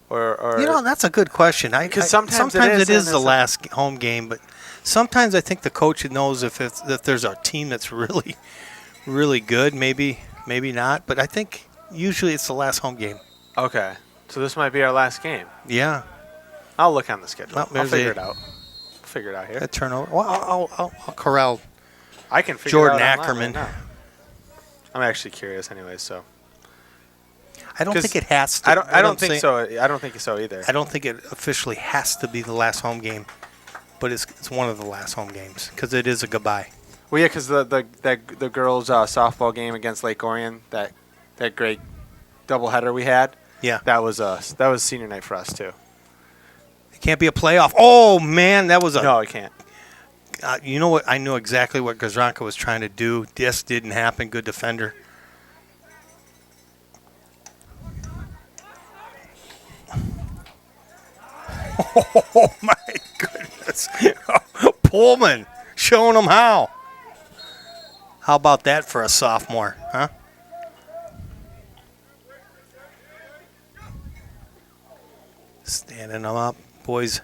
S2: or
S1: that's a good question.
S2: Because sometimes
S1: it is the last home game, but sometimes I think the coach knows if there's a team that's really, really good, maybe not. But I think Usually it's the last home game.
S2: Okay. So this might be our last game.
S1: Yeah.
S2: I'll look on the schedule.
S1: Well,
S2: I'll
S1: there's
S2: figure it out. Figure it out here.
S1: A turnover. Well, I'll corral
S2: I can figure
S1: Jordan
S2: it out online
S1: Ackerman.
S2: right now. I'm actually curious anyway, so.
S1: I don't think it has to.
S2: I don't think so. I don't think so either.
S1: I don't think it officially has to be the last home game, but it's one of the last home games because it is a goodbye.
S2: Well, yeah, because the girls' softball game against Lake Orion, that great doubleheader we had.
S1: Yeah.
S2: That was senior night for us too.
S1: It can't be a playoff. Oh man, that was a.
S2: No, it can't.
S1: You know what? I knew exactly what Grzanka was trying to do. This didn't happen. Good defender. Oh my goodness! Pullman showing them how. How about that for a sophomore, huh? Standing them up, boys.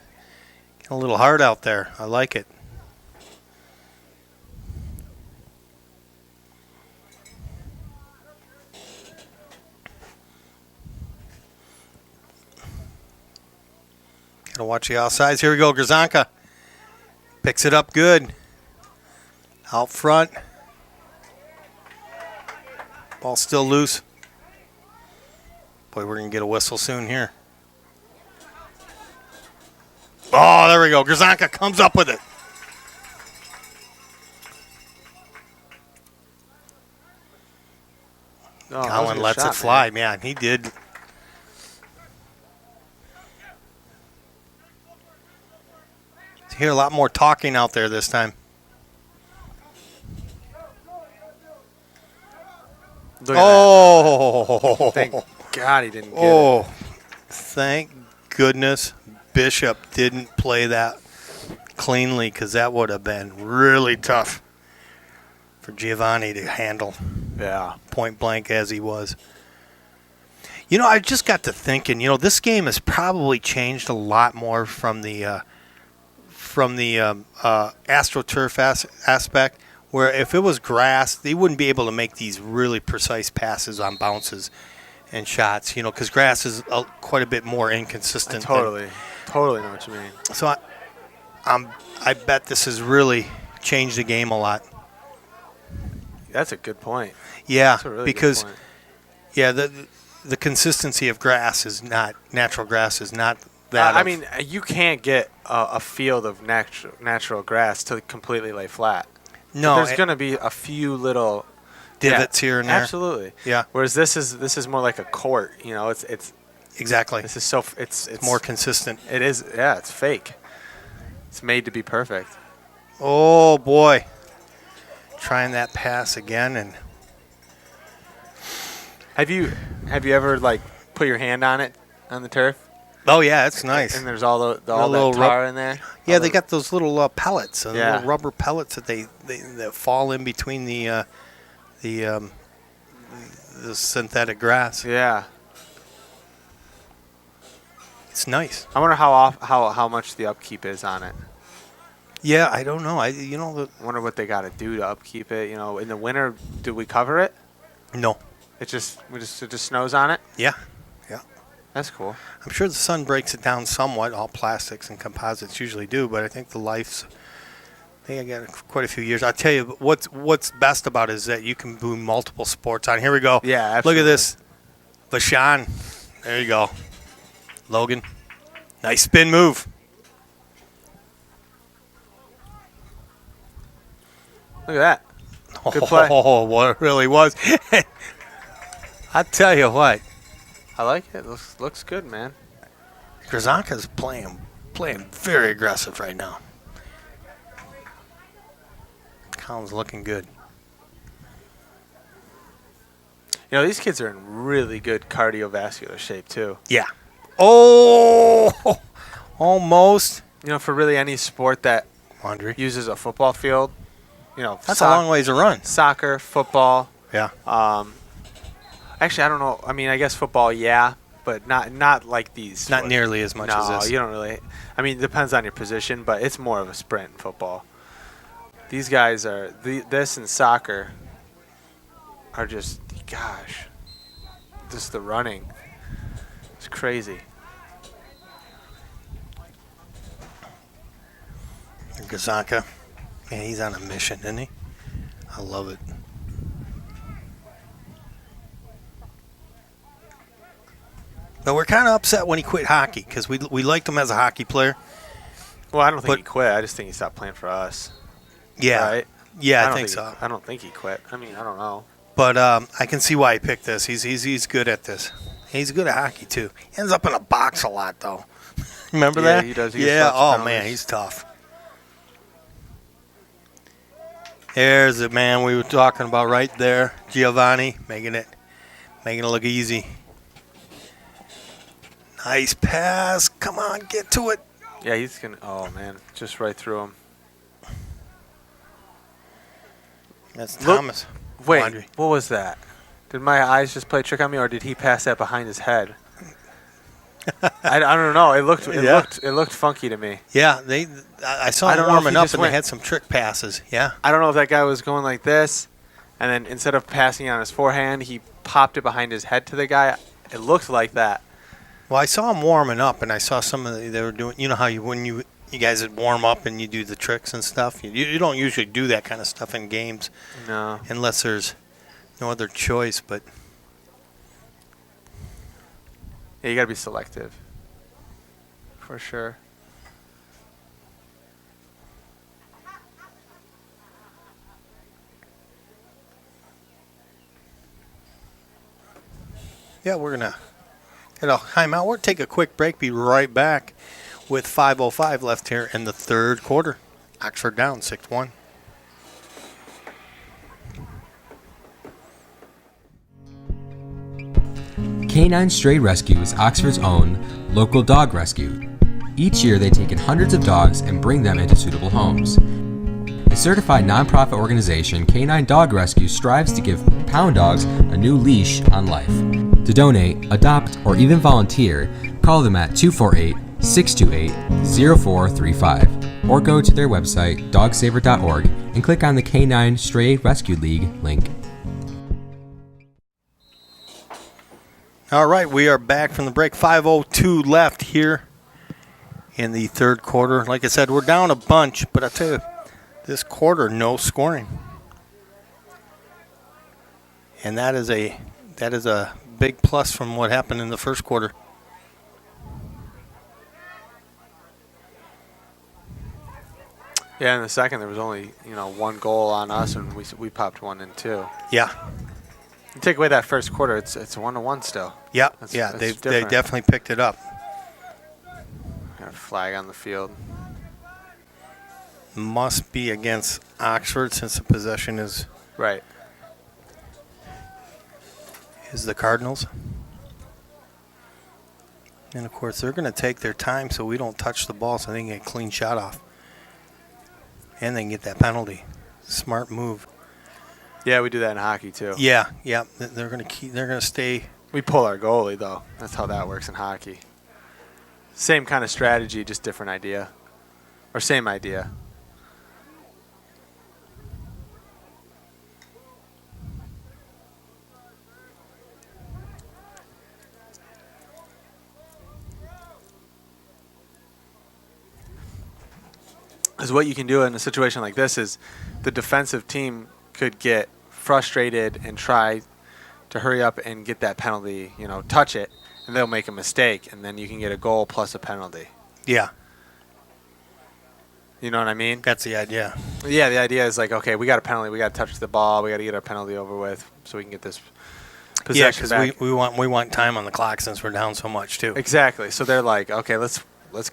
S1: Getting a little hard out there. I like it. Gotta watch the outsides. Here we go. Grzanka picks it up good. Out front. Ball still loose. Boy, we're going to get a whistle soon here. Oh, there we go. Grzanka comes up with it.
S2: Oh,
S1: Colin lets it fly. Man, he did. Hear a lot more talking out there this time.
S2: Look at
S1: Oh,
S2: that. Thank God he didn't get
S1: oh,
S2: it.
S1: thank goodness Bishop didn't play that cleanly because that would have been really tough for Giovanni to handle.
S2: Yeah.
S1: Point blank as he was. You know, I just got to thinking, this game has probably changed a lot more from the AstroTurf aspect, where if it was grass, they wouldn't be able to make these really precise passes on bounces and shots, because grass is quite a bit more inconsistent.
S2: Totally know what you mean.
S1: So I bet this has really changed the game a lot.
S2: That's a good point.
S1: Yeah,
S2: That's a really
S1: because
S2: good point.
S1: yeah, the consistency of natural grass is not that.
S2: I mean, you can't get a field of natural grass to completely lay flat.
S1: No,
S2: there's going to be a few little
S1: divots here and there.
S2: Absolutely.
S1: Yeah.
S2: Whereas this is more like a court. It's
S1: exactly.
S2: This is it's
S1: more consistent.
S2: It is. Yeah, it's fake. It's made to be perfect.
S1: Oh boy, trying that pass again and.
S2: Have you ever put your hand on it on the turf?
S1: Oh yeah, it's nice.
S2: And there's all that tar in there.
S1: Yeah, they got those little pellets,
S2: Yeah.
S1: little rubber pellets that that fall in between the synthetic grass.
S2: Yeah.
S1: It's nice.
S2: I wonder how much the upkeep is on it.
S1: Yeah, I don't know. I
S2: wonder what they got to do to upkeep it. In the winter, do we cover it?
S1: No.
S2: It just snows on it.
S1: Yeah.
S2: That's cool.
S1: I'm sure the sun breaks it down somewhat. All plastics and composites usually do, but I think I think I got quite a few years. I'll tell you what's best about it is that you can do multiple sports on. Here we go.
S2: Yeah, absolutely.
S1: Look at this. Vashon. There you go. Logan. Nice spin move.
S2: Look at that. Good play.
S1: Oh, what it really was. I tell you what.
S2: I like it. Looks good, man.
S1: Grzanka's playing very aggressive right now. Colin's looking good.
S2: These kids are in really good cardiovascular shape too.
S1: Yeah. Oh, almost.
S2: For really any sport that
S1: Laundry
S2: uses a football field.
S1: That's a long ways to run.
S2: Soccer, football.
S1: Yeah.
S2: Actually, I don't know. I mean, I guess football, yeah, but not like these.
S1: Not nearly as much as this.
S2: No, you don't really. I mean, it depends on your position, but it's more of a sprint in football. These guys this and soccer are just, gosh. just the running. It's crazy.
S1: Gazanka, man, he's on a mission, isn't he? I love it. But we're kind of upset when he quit hockey because we liked him as a hockey player.
S2: Well, I don't think he quit. I just think he stopped playing for us.
S1: Yeah.
S2: Right?
S1: Yeah, I think so.
S2: I don't think he quit. I mean, I don't know.
S1: But I can see why he picked this. He's good at this. He's good at hockey, too. He ends up in a box a lot, though. Remember that?
S2: He does.
S1: Yeah, oh, man, he's tough. There's the man we were talking about right there. Giovanni making it look easy. Nice pass. Come on, get to it.
S2: Yeah, he's going to. Oh, man. Just right through him.
S1: That's Thomas.
S2: Wait,
S1: Laundry.
S2: What was that? Did my eyes just play a trick on me, or did he pass that behind his head? I don't know. It looked funky to me.
S1: Yeah, I saw him warming up, and they had some trick passes. Yeah.
S2: I don't know if that guy was going like this, and then instead of passing it on his forehand, he popped it behind his head to the guy. It looked like that.
S1: Well, I saw him warming up, and I saw some of they were doing. You know how when you guys would warm up and you do the tricks and stuff. You don't usually do that kind of stuff in games.
S2: No.
S1: Unless there's no other choice, but.
S2: Yeah, you got to be selective. For sure.
S1: Yeah, we're going to get a timeout. We'll take a quick break, be right back with 5:05 left here in the third quarter. Oxford down 6-1.
S9: Canine Stray Rescue is Oxford's own local dog rescue. Each year they take in hundreds of dogs and bring them into suitable homes. A certified nonprofit organization, Canine Dog Rescue strives to give pound dogs a new leash on life. To donate, adopt, or even volunteer, call them at 248-628-0435 or go to their website, dogsaver.org, and click on the Canine Stray Rescue League link.
S1: All right, we are back from the break. 5:02 left here in the third quarter. Like I said, we're down a bunch, but I tell you, this quarter, no scoring. And that is a big plus from what happened in the first quarter.
S2: Yeah, in the second there was only one goal on us, and we popped one in too.
S1: Yeah.
S2: You take away that first quarter, it's 1-1 still.
S1: Yeah, they definitely picked it up.
S2: Got a flag on the field.
S1: Must be against Oxford since the possession is
S2: right.
S1: Is the Cardinals. And of course they're going to take their time so we don't touch the ball so they can get a clean shot off. And they can get that penalty. Smart move.
S2: Yeah, we do that in hockey too.
S1: Yeah. They're going to stay.
S2: We pull our goalie though. That's how that works in hockey. Same kind of strategy, just different idea. Or same idea. Because what you can do in a situation like this is the defensive team could get frustrated and try to hurry up and get that penalty, touch it, and they'll make a mistake, and then you can get a goal plus a penalty.
S1: Yeah.
S2: You know what I mean?
S1: That's the idea.
S2: Yeah, the idea is like, okay, we got a penalty, we got to touch the ball, we got to get our penalty over with so we can get this possession back.
S1: Because we want time on the clock since we're down so much too.
S2: Exactly. So they're like, okay, let's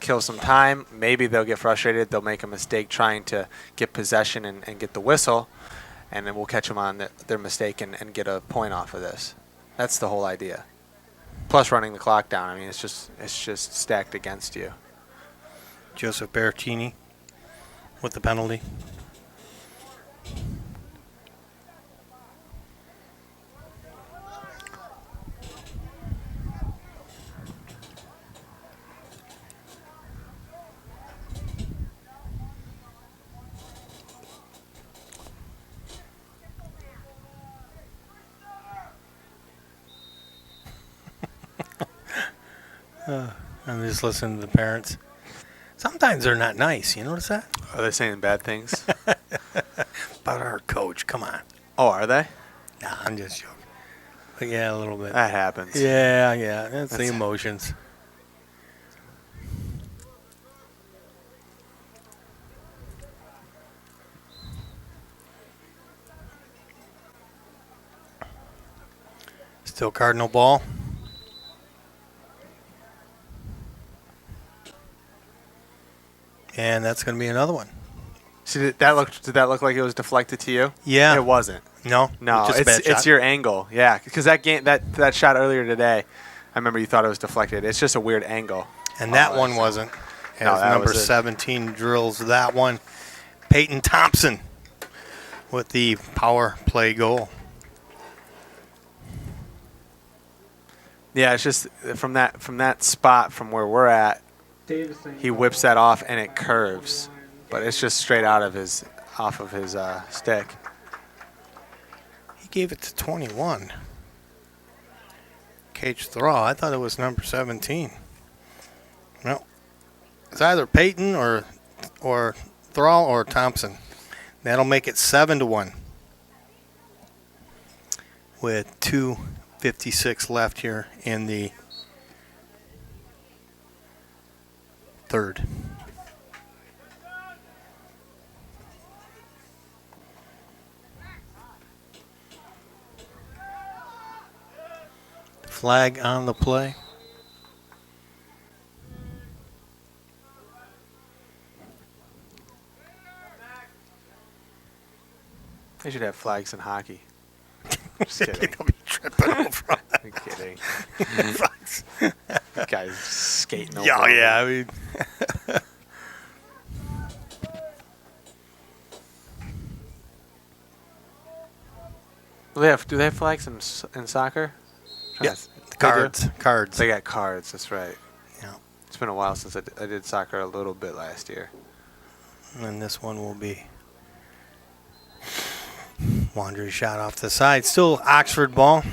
S2: kill some time. Maybe they'll get frustrated. They'll make a mistake trying to get possession and get the whistle, and then we'll catch them on their mistake and get a point off of this. That's the whole idea. Plus running the clock down. I mean, it's just stacked against you.
S1: Joseph Berrettini with the penalty. I'm just listening to the parents. Sometimes they're not nice. You notice that?
S2: Are they saying bad things?
S1: About our coach. Come on.
S2: Oh, are they?
S1: Nah, I'm just joking. But yeah, a little bit.
S2: That happens.
S1: Yeah. That's the emotions. Still Cardinal ball. And that's going to be another one.
S2: See, did that look like it was deflected to you?
S1: Yeah.
S2: It wasn't.
S1: No, just a bad
S2: it's
S1: shot.
S2: your angle. Yeah, because that shot earlier today, I remember you thought it was deflected. It's just a weird angle.
S1: And that one wasn't. As
S2: No, that
S1: number
S2: was it.
S1: 17 drills that one. Peyton Thompson with the power play goal.
S2: Yeah, it's just from that spot from where we're at,
S4: Davison.
S2: he whips that off and it curves, but it's just straight off of his stick.
S1: He gave it to 21. Cage Thrall. I thought it was number 17. No. It's either Peyton or Thrall or Thompson. That'll make it 7-1. With 2:56 left here in the third. Flag on the play.
S2: They should have flags in hockey. Just kidding.
S1: They'll be tripping over.
S2: I'm kidding. Guys skating over.
S1: Yeah. I mean,
S2: Do they have flags in soccer?
S1: yes.
S2: They do?
S1: Cards.
S2: They got cards. That's right.
S1: Yeah.
S2: It's been a while since I did soccer a little bit last year.
S1: And this one will be Wandry shot off the side. Still Oxford ball.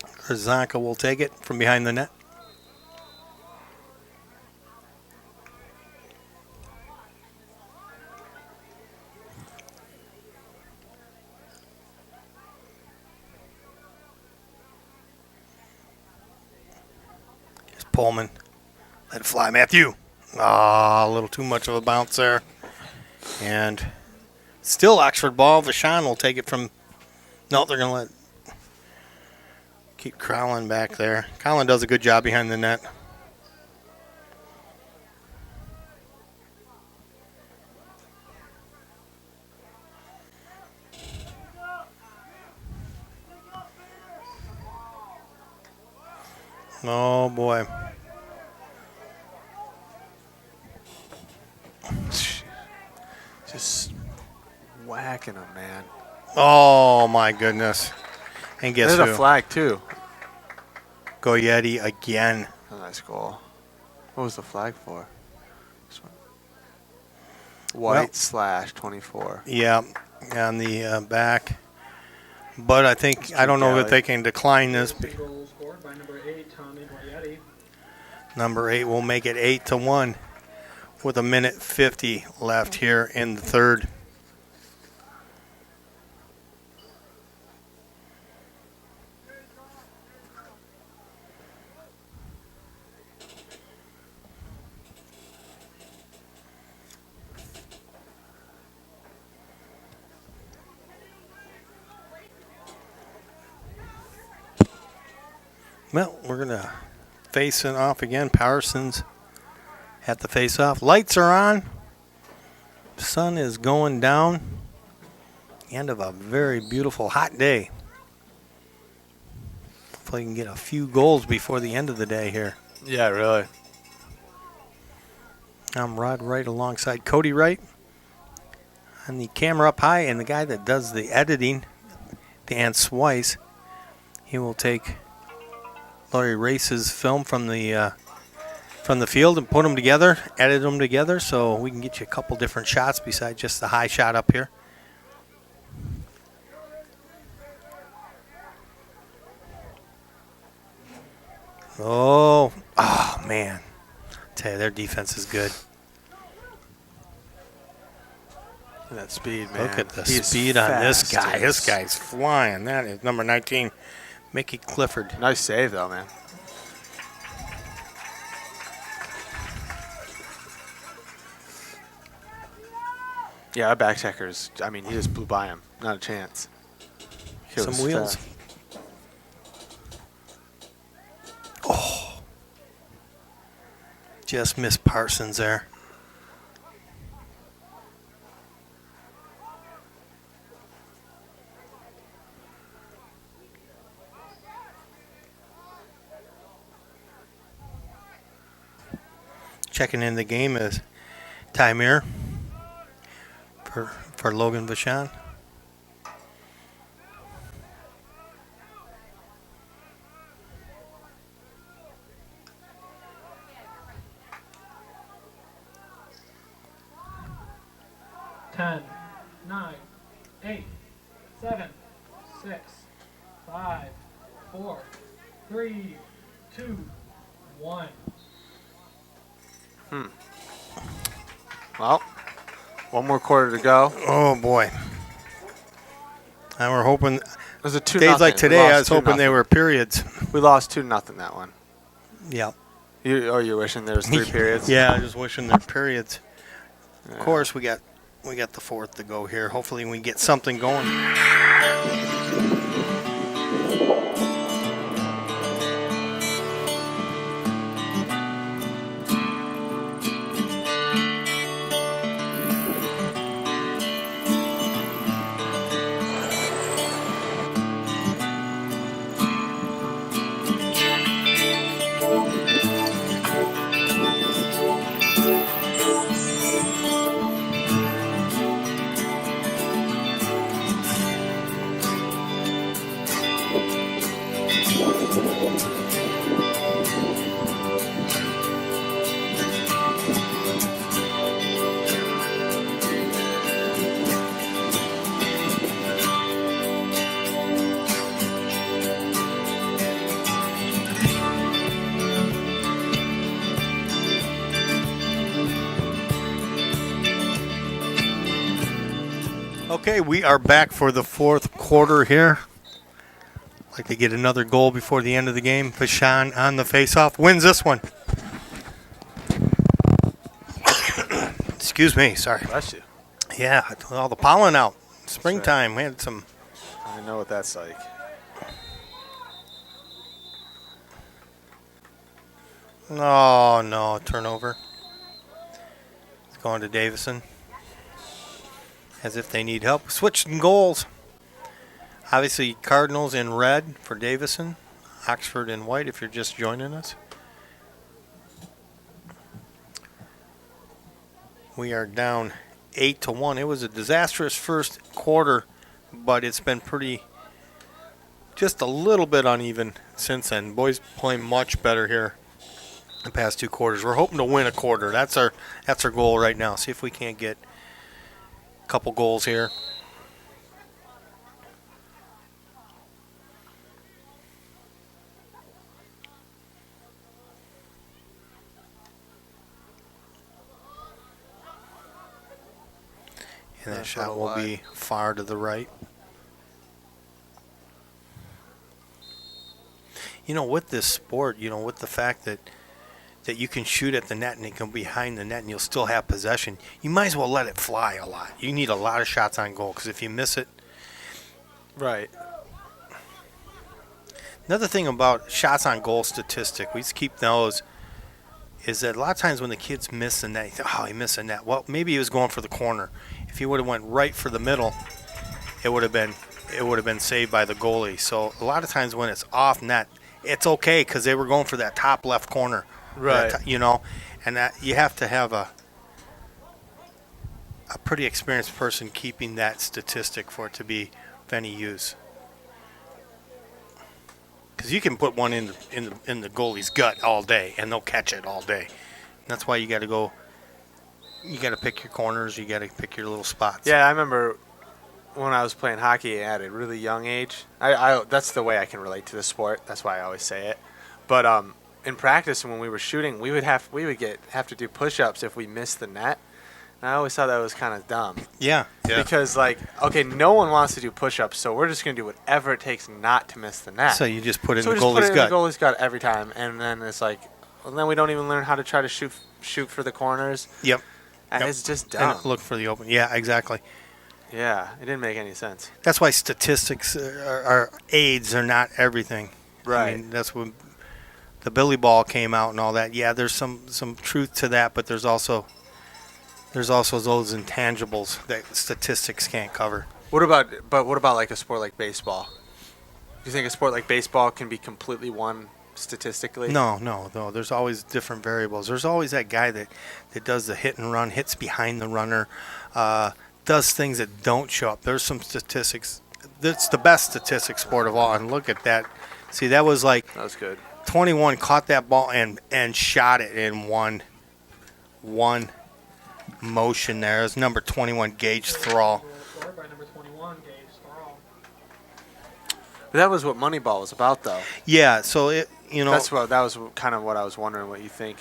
S1: Krzanka will take it from behind the net. Here's Pullman. Let it fly, Matthew. A little too much of a bounce there. And still Oxford ball. Vachon will take it from. No, they're going to keep Crowlin back there. Colin does a good job behind the net. Oh, boy.
S2: Just whacking them, man.
S1: Oh, my goodness. And guess
S2: There's
S1: who?
S2: a flag, too.
S1: Goyetti again.
S2: A nice goal. What was the flag for? This one. White / 24.
S1: Yeah, on the back. But I think, I don't know if they can decline this.
S4: Goal scored by number 8, Tommy Goyetti.
S1: Number 8 will make it 8-1 with 1:50 left here in the third. Well, we're going to face it off again. Parsons at the face off. Lights are on. Sun is going down. End of a very beautiful hot day. Hopefully we can get a few goals before the end of the day here.
S2: Yeah, really.
S1: I'm Rod Wright alongside Cody Wright. And the camera up high, and the guy that does the editing, Dan Swice, he will take Laurie Race's film from the field and put them together, edit them together, so we can get you a couple different shots besides just the high shot up here. Oh, man. Tell you, their defense is good.
S2: Look at that speed, man.
S1: Look at the
S2: He's
S1: speed on this guy.
S2: fast.
S1: This guy's flying. That is number 19, Mickey Clifford.
S2: Nice save, though, man. Yeah, our back checkers, I mean, he just blew by him. Not a chance. He
S1: Some
S2: was
S1: wheels.
S2: fast.
S1: Oh. Just missed Parsons there. Checking in the game is Tymir for Logan Vachon.
S4: Ten, 9, 8, 7, 6, 5, 4, 3, 2, 1.
S2: Well, one more quarter to go.
S1: Oh boy! And we're hoping.
S2: It was a 2-0.
S1: Days like today, I was hoping they were periods.
S2: We lost 2-0 that one.
S1: Yeah.
S2: You're wishing there was 3 periods?
S1: Yeah, I was wishing there were periods. Of course, we got the fourth to go here. Hopefully, we get something going. Okay, we are back for the fourth quarter here. Like to get another goal before the end of the game. Vachon on the faceoff wins this one. Excuse me, sorry.
S2: Bless you.
S1: Yeah, with all the pollen out. Springtime, we had some.
S2: I know what that's like.
S1: Oh, no, turnover. It's going to Davison. As if they need help. Switching goals. Obviously, Cardinals in red for Davison. Oxford in white if you're just joining us. We are down 8-1. It was a disastrous first quarter, but it's been just a little bit uneven since then. Boys playing much better here the past 2 quarters. We're hoping to win a quarter. That's our goal right now. See if we can't get a couple goals here. And that shot will be far to the right. You know, with this sport, you know, with the fact that you can shoot at the net and it can be behind the net and you'll still have possession, you might as well let it fly a lot. You need a lot of shots on goal because if you miss it.
S2: Right.
S1: Another thing about shots on goal statistic, we just keep those, is that a lot of times when the kids miss the net, you think, oh, he missed the net. Well, maybe he was going for the corner. If he would have went right for the middle, it would have been saved by the goalie. So a lot of times when it's off net, it's okay because they were going for that top left corner.
S2: Right.
S1: You know, and that you have to have a pretty experienced person keeping that statistic for it to be of any use. Because you can put one in the goalie's gut all day, and they'll catch it all day. And that's why you got to go. You got to pick your corners. You got to pick your little spots.
S2: Yeah, I remember when I was playing hockey at a really young age. I that's the way I can relate to the sport. That's why I always say it. But in practice when we were shooting, we would have to do push-ups if we missed the net. And I always thought that was kind of dumb.
S1: Yeah.
S2: Because, like, okay, no one wants to do push-ups, so we're just going to do whatever it takes not to miss the net.
S1: So you just put it
S2: so
S1: in the
S2: we just put
S1: goalie's
S2: it
S1: gut.
S2: in the goalie's gut every time, and then it's like, well, then we don't even learn how to try to shoot for the corners.
S1: Yep.
S2: And
S1: Yep.
S2: it's just dumb.
S1: And look for the open. Yeah, exactly.
S2: Yeah, it didn't make any sense.
S1: That's why statistics are aids are not everything.
S2: Right.
S1: I mean, that's when the Billy Ball came out and all that. Yeah, there's some truth to that, but there's also those intangibles that statistics can't cover.
S2: What about like a sport like baseball? Do you think a sport like baseball can be completely won statistically?
S1: No. There's always different variables. There's always that guy that does the hit and run, hits behind the runner, does things that don't show up. There's some statistics. That's the best statistic sport of all. And look at that. See, that was
S2: good.
S1: 21 caught that ball and shot it in one motion there. It was number 21, Gage Thrall.
S4: Scored by number 21, Gage Thrall.
S2: But that was what Moneyball was about, though.
S1: Yeah, so that
S2: was kind of what I was wondering. What you think?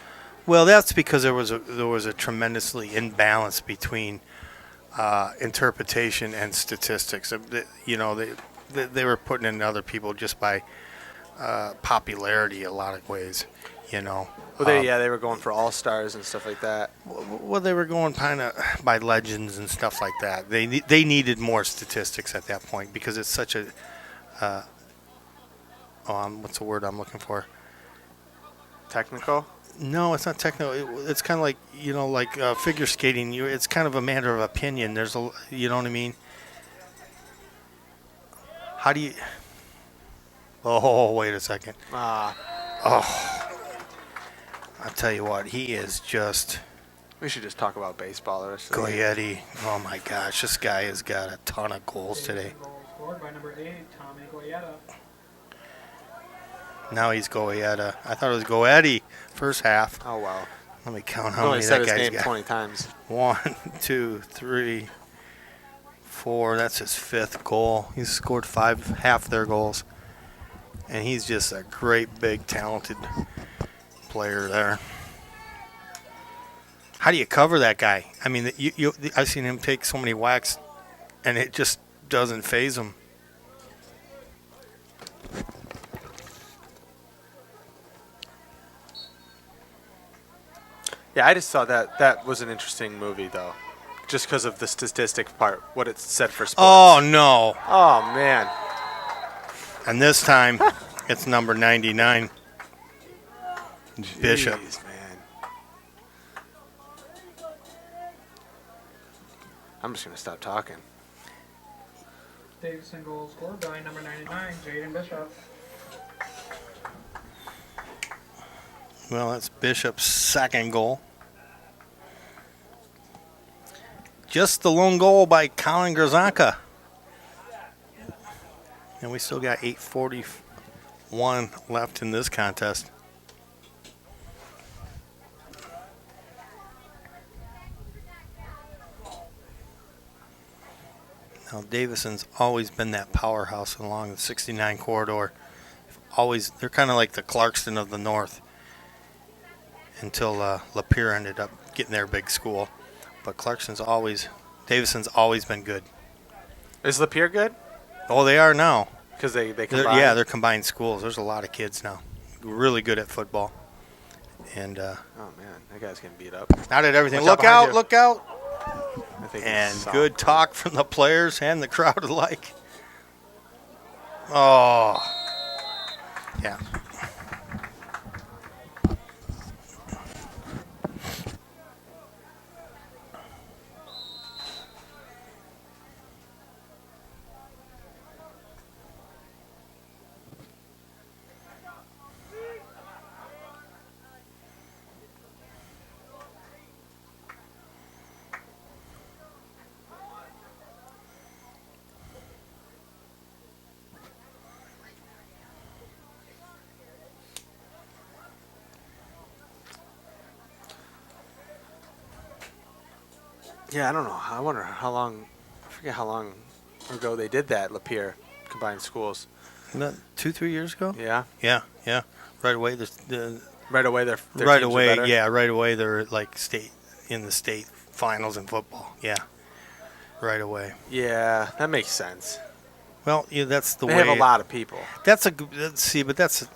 S1: Well, that's because there was a tremendously imbalance between interpretation and statistics. They were putting in other people just by popularity a lot of ways. Well,
S2: they were going for all-stars and stuff like that.
S1: Well, they were going kind of by legends and stuff like that. They needed more statistics at that point because it's such a what's the word I'm looking for?
S2: Technical?
S1: No, it's not technical. It's kind of like figure skating. It's kind of a matter of opinion. There's you know what I mean? How do you? Oh, wait a second. Oh. I'll tell you what, he is just...
S2: We should just talk about baseball the rest of the
S1: game. Oh, my gosh, this guy has got a ton of goals today.
S4: Scored by number 8, Tommy Goyetta.
S1: Now he's Goyetta. I thought it was Goetti first half.
S2: Oh, wow.
S1: Let me count how many that guy's got.
S2: Said his name 20 times.
S1: 1, 2, 3, 4. That's his 5th goal. He's scored half their goals. And he's just a great, big, talented player there. How do you cover that guy? I mean, I've seen him take so many whacks, and it just doesn't faze him.
S2: Yeah, I just thought that was an interesting movie, though, just because of the statistic part, what it said for sports.
S1: Oh, no.
S2: Oh, man.
S1: And this time, it's number 99. Bishop.
S2: Jeez, man. I'm just going to stop talking.
S4: Davison goal scored by number 99, Jaden Bishop.
S1: Well, that's Bishop's 2nd goal. Just the lone goal by Colin Grzanka. And we still got 8:41 left in this contest. Now, Davison's always been that powerhouse along the 69 corridor. They're kind of like the Clarkston of the North until Lapeer ended up getting their big school. But Davison's always been good.
S2: Is Lapeer good?
S1: Oh, they are now.
S2: Because they combine?
S1: Yeah, they're combined schools. There's a lot of kids now. Really good at football. And
S2: oh, man. That guy's getting beat up.
S1: Not at everything.
S2: Look
S1: Look out.
S2: I think
S1: And good talk from the players and the crowd alike. Oh. Yeah.
S2: Yeah, I don't know. I wonder how long. I forget how long ago they did that. Lapeer combined schools.
S1: 2-3 years ago.
S2: Yeah.
S1: Yeah. Right away,
S2: Right away, their
S1: right
S2: teams are
S1: away,
S2: better?
S1: yeah, right away they're like in the state finals in football. Yeah, right away.
S2: Yeah, that makes sense.
S1: Well, yeah, that's the
S2: They
S1: way.
S2: have a lot of people.
S1: That's but that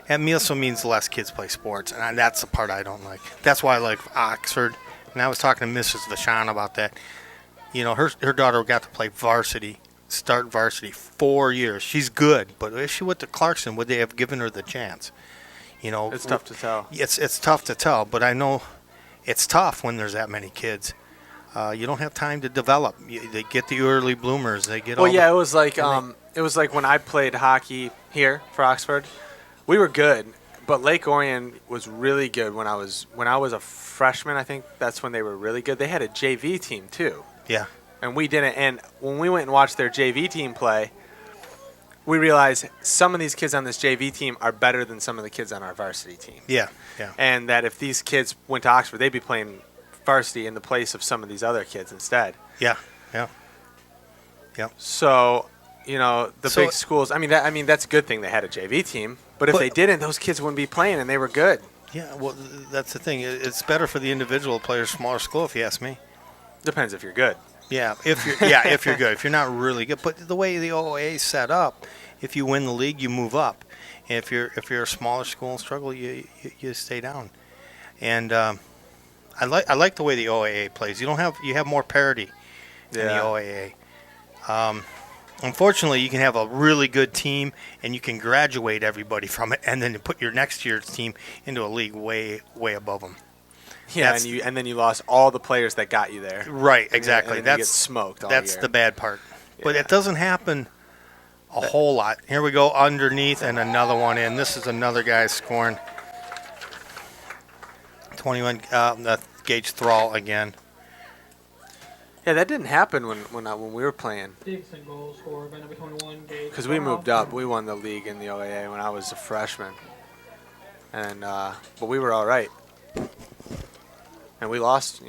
S1: also means less kids play sports, and that's the part I don't like. That's why I like Oxford. And I was talking to Mrs. Vachon about that. You know, her daughter got to play varsity, start varsity 4 years. She's good, but if she went to Clarkson, would they have given her the chance? You know,
S2: It's tough to tell.
S1: It's tough to tell, but I know it's tough when there's that many kids. You don't have time to develop. They get the early bloomers. They get
S2: Well, yeah, it was like when I played hockey here for Oxford. We were good, but Lake Orion was really good when I was a freshman. I think that's when they were really good. They had a JV team too.
S1: Yeah.
S2: And we didn't. And when we went and watched their JV team play, we realized some of these kids on this JV team are better than some of the kids on our varsity team.
S1: Yeah, yeah.
S2: And that if these kids went to Oxford, they'd be playing varsity in the place of some of these other kids instead.
S1: Yeah, yeah. Yep.
S2: So, you know, the big schools, I mean, that's a good thing they had a JV team. But if they didn't, those kids wouldn't be playing, and they were good.
S1: Yeah, well, that's the thing. It's better for the individual players, smaller school, if you ask me.
S2: Depends if you're good.
S1: Yeah, if you're good. If you're not really good, but the way the OAA is set up, if you win the league, you move up. And if you're a smaller school and struggle, you stay down. And I like the way the OAA plays. You have more parity in the OAA. Unfortunately, you can have a really good team and you can graduate everybody from it, and then put your next year's team into a league way above them.
S2: Yeah, and then you lost all the players that got you there.
S1: Right, exactly.
S2: And then you get smoked all
S1: that's
S2: year.
S1: the bad part. Yeah. But it doesn't happen a whole lot. Here we go underneath and another one in. This is another guy scoring. 21, Gage Thrall again.
S2: Yeah, that didn't happen when we were playing.
S4: Davison goal scorer, number 21, Gage.
S2: Because we moved up. We won the league in the OAA when I was a freshman. And but we were all right. And we lost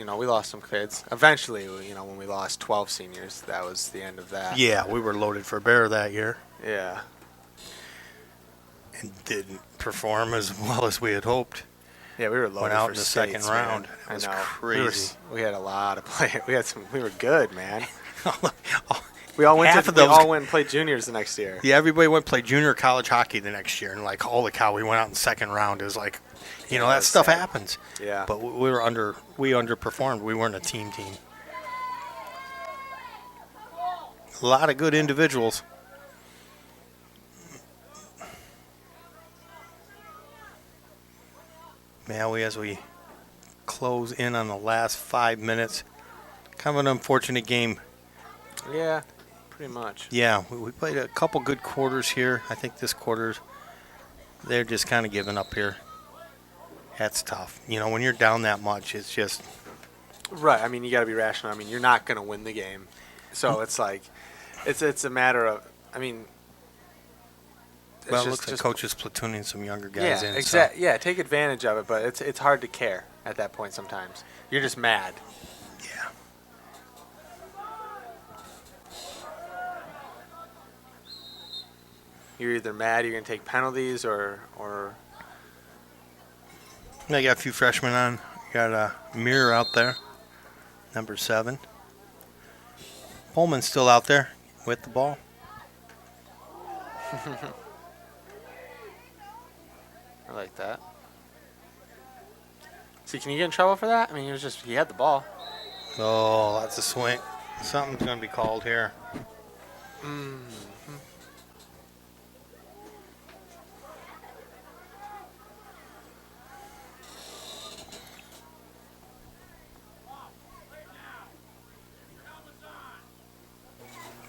S2: some kids. Eventually, when we lost 12 seniors, that was the end of that.
S1: Yeah, we were loaded for bear that year.
S2: Yeah.
S1: And didn't perform as well as we had hoped.
S2: Yeah, we were loaded
S1: Went out
S2: for
S1: in the
S2: states,
S1: second round.
S2: Man.
S1: It was
S2: I know.
S1: crazy.
S2: We had a lot of players. We were good, man. We all went and played juniors the next year.
S1: Yeah, everybody went play junior college hockey the next year, and like, holy cow, we went out in the second round. It was like, that stuff happens.
S2: Yeah.
S1: But we underperformed. We weren't a team. A lot of good individuals. Now as we close in on the last 5 minutes, kind of an unfortunate game.
S2: Yeah, pretty much.
S1: Yeah, we played a couple good quarters here. I think this quarter, they're just kind of giving up here. That's tough. When you're down that much, it's just...
S2: Right. I mean, you got to be rational. I mean, you're not going to win the game. So it's like, it's a matter of, I mean...
S1: Well, it looks like coach is platooning some younger guys in.
S2: Exactly. So. Yeah, take advantage of it, but it's hard to care at that point sometimes. You're just mad.
S1: Yeah.
S2: You're either mad, you're going to take penalties, or...
S1: I got a few freshmen on. Got a Mirror out there, number 7. Pullman's still out there with the ball.
S2: I like that. See, can you get in trouble for that? I mean, he had the ball.
S1: Oh, that's a swing. Something's going to be called here.
S2: Mm-hmm.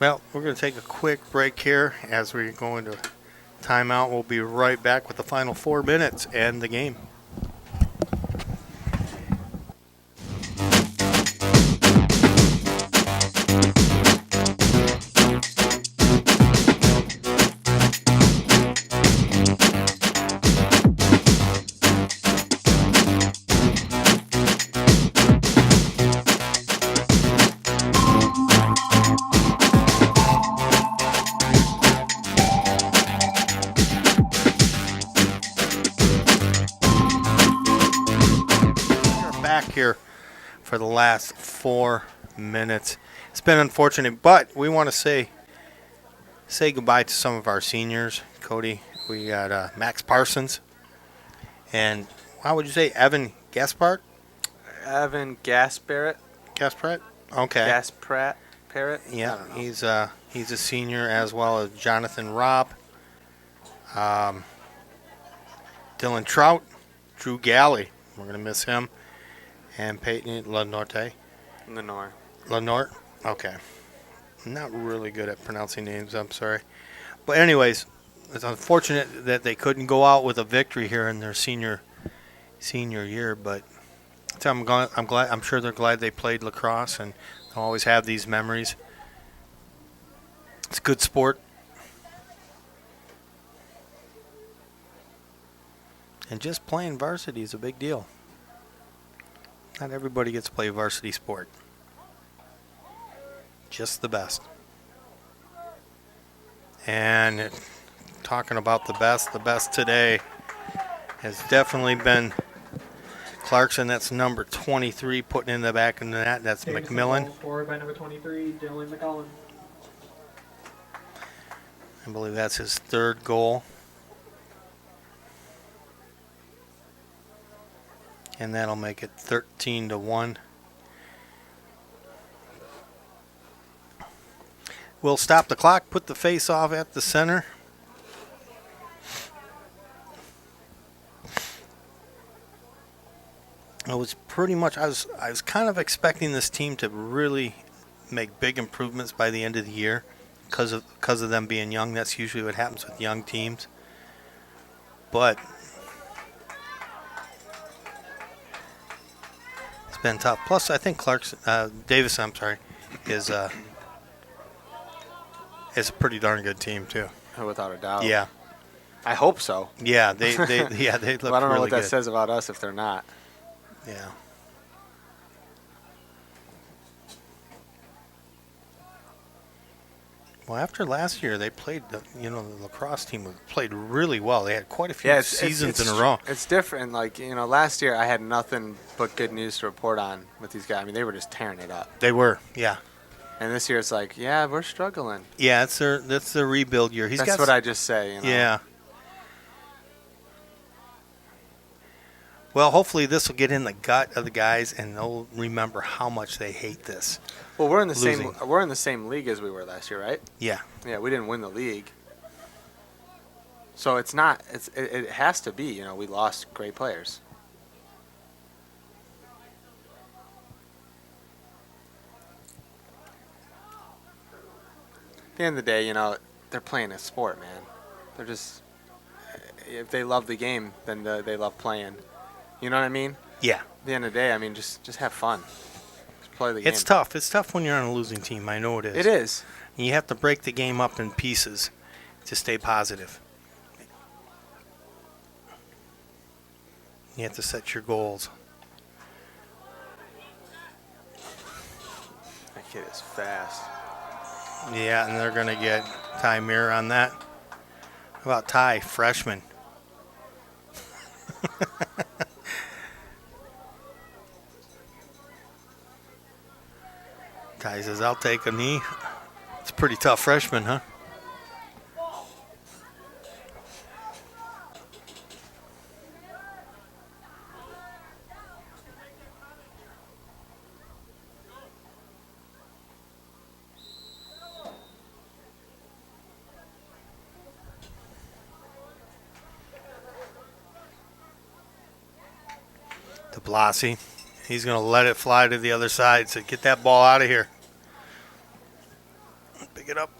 S1: Well, we're going to take a quick break here as we go into timeout. We'll be right back with the final 4 minutes and the game. here for the last 4 minutes. It's been unfortunate, but we want to say goodbye to some of our seniors. Cody, we got Max Parsons, and how would you say Evan Gaspard?
S2: Evan Gasparrett.
S1: Gaspard? Okay.
S2: Gaspratt. Parrot?
S1: Yeah, he's a senior, as well as Jonathan Robb, Dylan Trout, Drew Galley. We're going to miss him. And Peyton Lenorte. Lenore? Okay. I'm not really good at pronouncing names, I'm sorry. But anyways, it's unfortunate that they couldn't go out with a victory here in their senior year, but I'm sure they're glad they played lacrosse, and they'll always have these memories. It's a good sport. And just playing varsity is a big deal. Not everybody gets to play varsity sport. Just the best. And talking about the best today has definitely been Clarkson. That's number 23, putting in the back of the net. That's
S4: Davison
S1: McMillan.
S4: Scored by number 23, Dylan McCullen.
S1: I believe that's his third goal. And that'll make it 13-1. We'll stop the clock, put the face off at the center. I was kind of expecting this team to really make big improvements by the end of the year because of them being young. That's usually what happens with young teams. But it's been tough. Plus, I think Davison, is a pretty darn good team too.
S2: Without a doubt.
S1: Yeah.
S2: I hope so.
S1: Yeah, they look
S2: well, I don't know
S1: really
S2: what that
S1: good.
S2: says about us if they're not.
S1: Yeah. Well, after last year, they played the lacrosse team played really well. They had quite a few seasons in a row.
S2: It's different. Like, last year I had nothing but good news to report on with these guys. I mean, they were just tearing it up.
S1: They were, yeah.
S2: And this year it's like, yeah, we're struggling.
S1: Yeah, that's their rebuild year.
S2: That's what I just say.
S1: Yeah. Well, hopefully this will get in the gut of the guys, and they'll remember how much they hate this.
S2: Well, we're in the same league as we were last year, right?
S1: Yeah.
S2: Yeah, we didn't win the league. So it's not. It has to be. We lost great players. At the end of the day, they're playing a sport, man. They're just. If they love the game, then they love playing. You know what I mean?
S1: Yeah.
S2: At the end of the day, I mean, just have fun. Just play the game.
S1: It's tough. It's tough when you're on a losing team. I know it is.
S2: It is.
S1: And you have to break the game up in pieces to stay positive. You have to set your goals.
S2: That kid is fast.
S1: Yeah, and they're going to get Ty Muir on that. How about Ty, freshman? Ty says, I'll take a knee. It's a pretty tough freshman, huh? DeBlasi. He's going to let it fly to the other side. So get that ball out of here. Pick it up.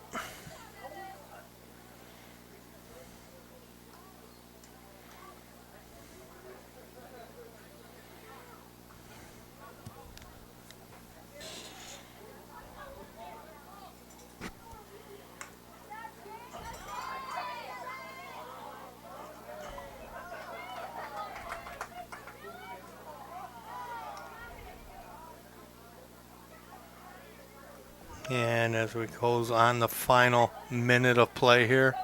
S1: And as we close on the final minute of play here,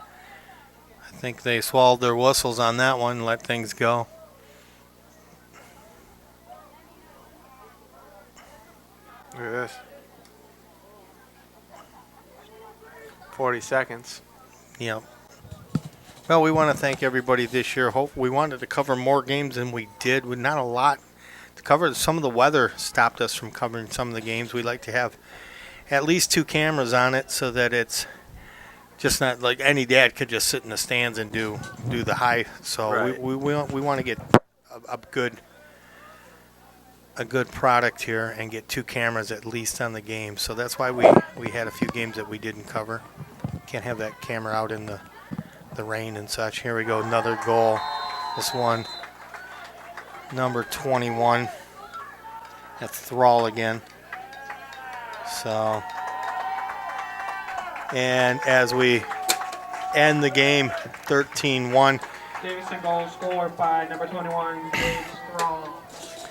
S1: I think they swallowed their whistles on that one and let things go.
S2: 40 seconds.
S1: Yeah. Well, we want to thank everybody this year. We wanted to cover more games than we did. With not a lot to cover. Some of the weather stopped us from covering some of the games. We like to have at least 2 cameras on it so that it's just not like any dad could just sit in the stands and do the high. So
S2: Right.
S1: we want to get a good product here and get 2 cameras at least on the game. So that's why we had a few games that we didn't cover. Can't have that camera out in the rain and such. Here we go, another goal. This one, number 21. That's Thrall again. So, and as we end the game, 13-1.
S4: Davison goal scored by number 21, James Thrall.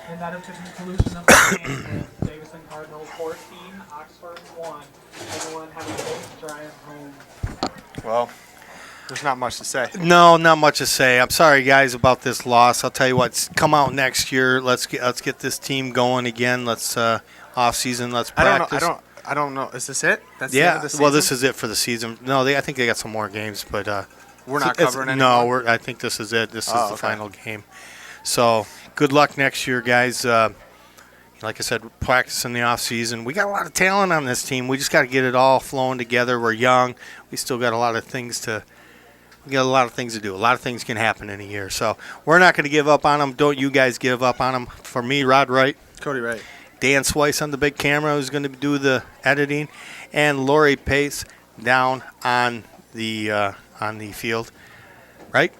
S4: And that is the conclusion of the game. Davison Cardinals 14, Oxford 1. Everyone have a safe drive home.
S2: Well, there's not much to say.
S1: No, not much to say. I'm sorry, guys, about this loss. I'll tell you what. Come out next year. Let's get this team going again. Let's off season. Let's practice.
S2: I don't know. Is this it? That's the end of the season?
S1: Well, this is it for the season. No, I think they got some more games, but
S2: we're not covering anymore.
S1: No, I think this is it. This is the final game. So good luck next year, guys. Like I said, practice in the off season. We got a lot of talent on this team. We just got to get it all flowing together. We're young. We still got a lot of things to. We got a lot of things to do. A lot of things can happen in a year. So we're not going to give up on them. Don't you guys give up on them. For me, Rod Wright.
S2: Cody Wright.
S1: Dan Swice on the big camera who's going to do the editing. And Lori Pace down on the field. Right?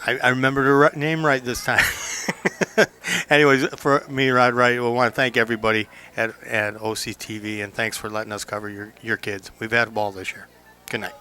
S1: I remembered her name right this time. Anyways, for me, Rod Wright, we want to thank everybody at OCTV, and thanks for letting us cover your kids. We've had a ball this year. Good night.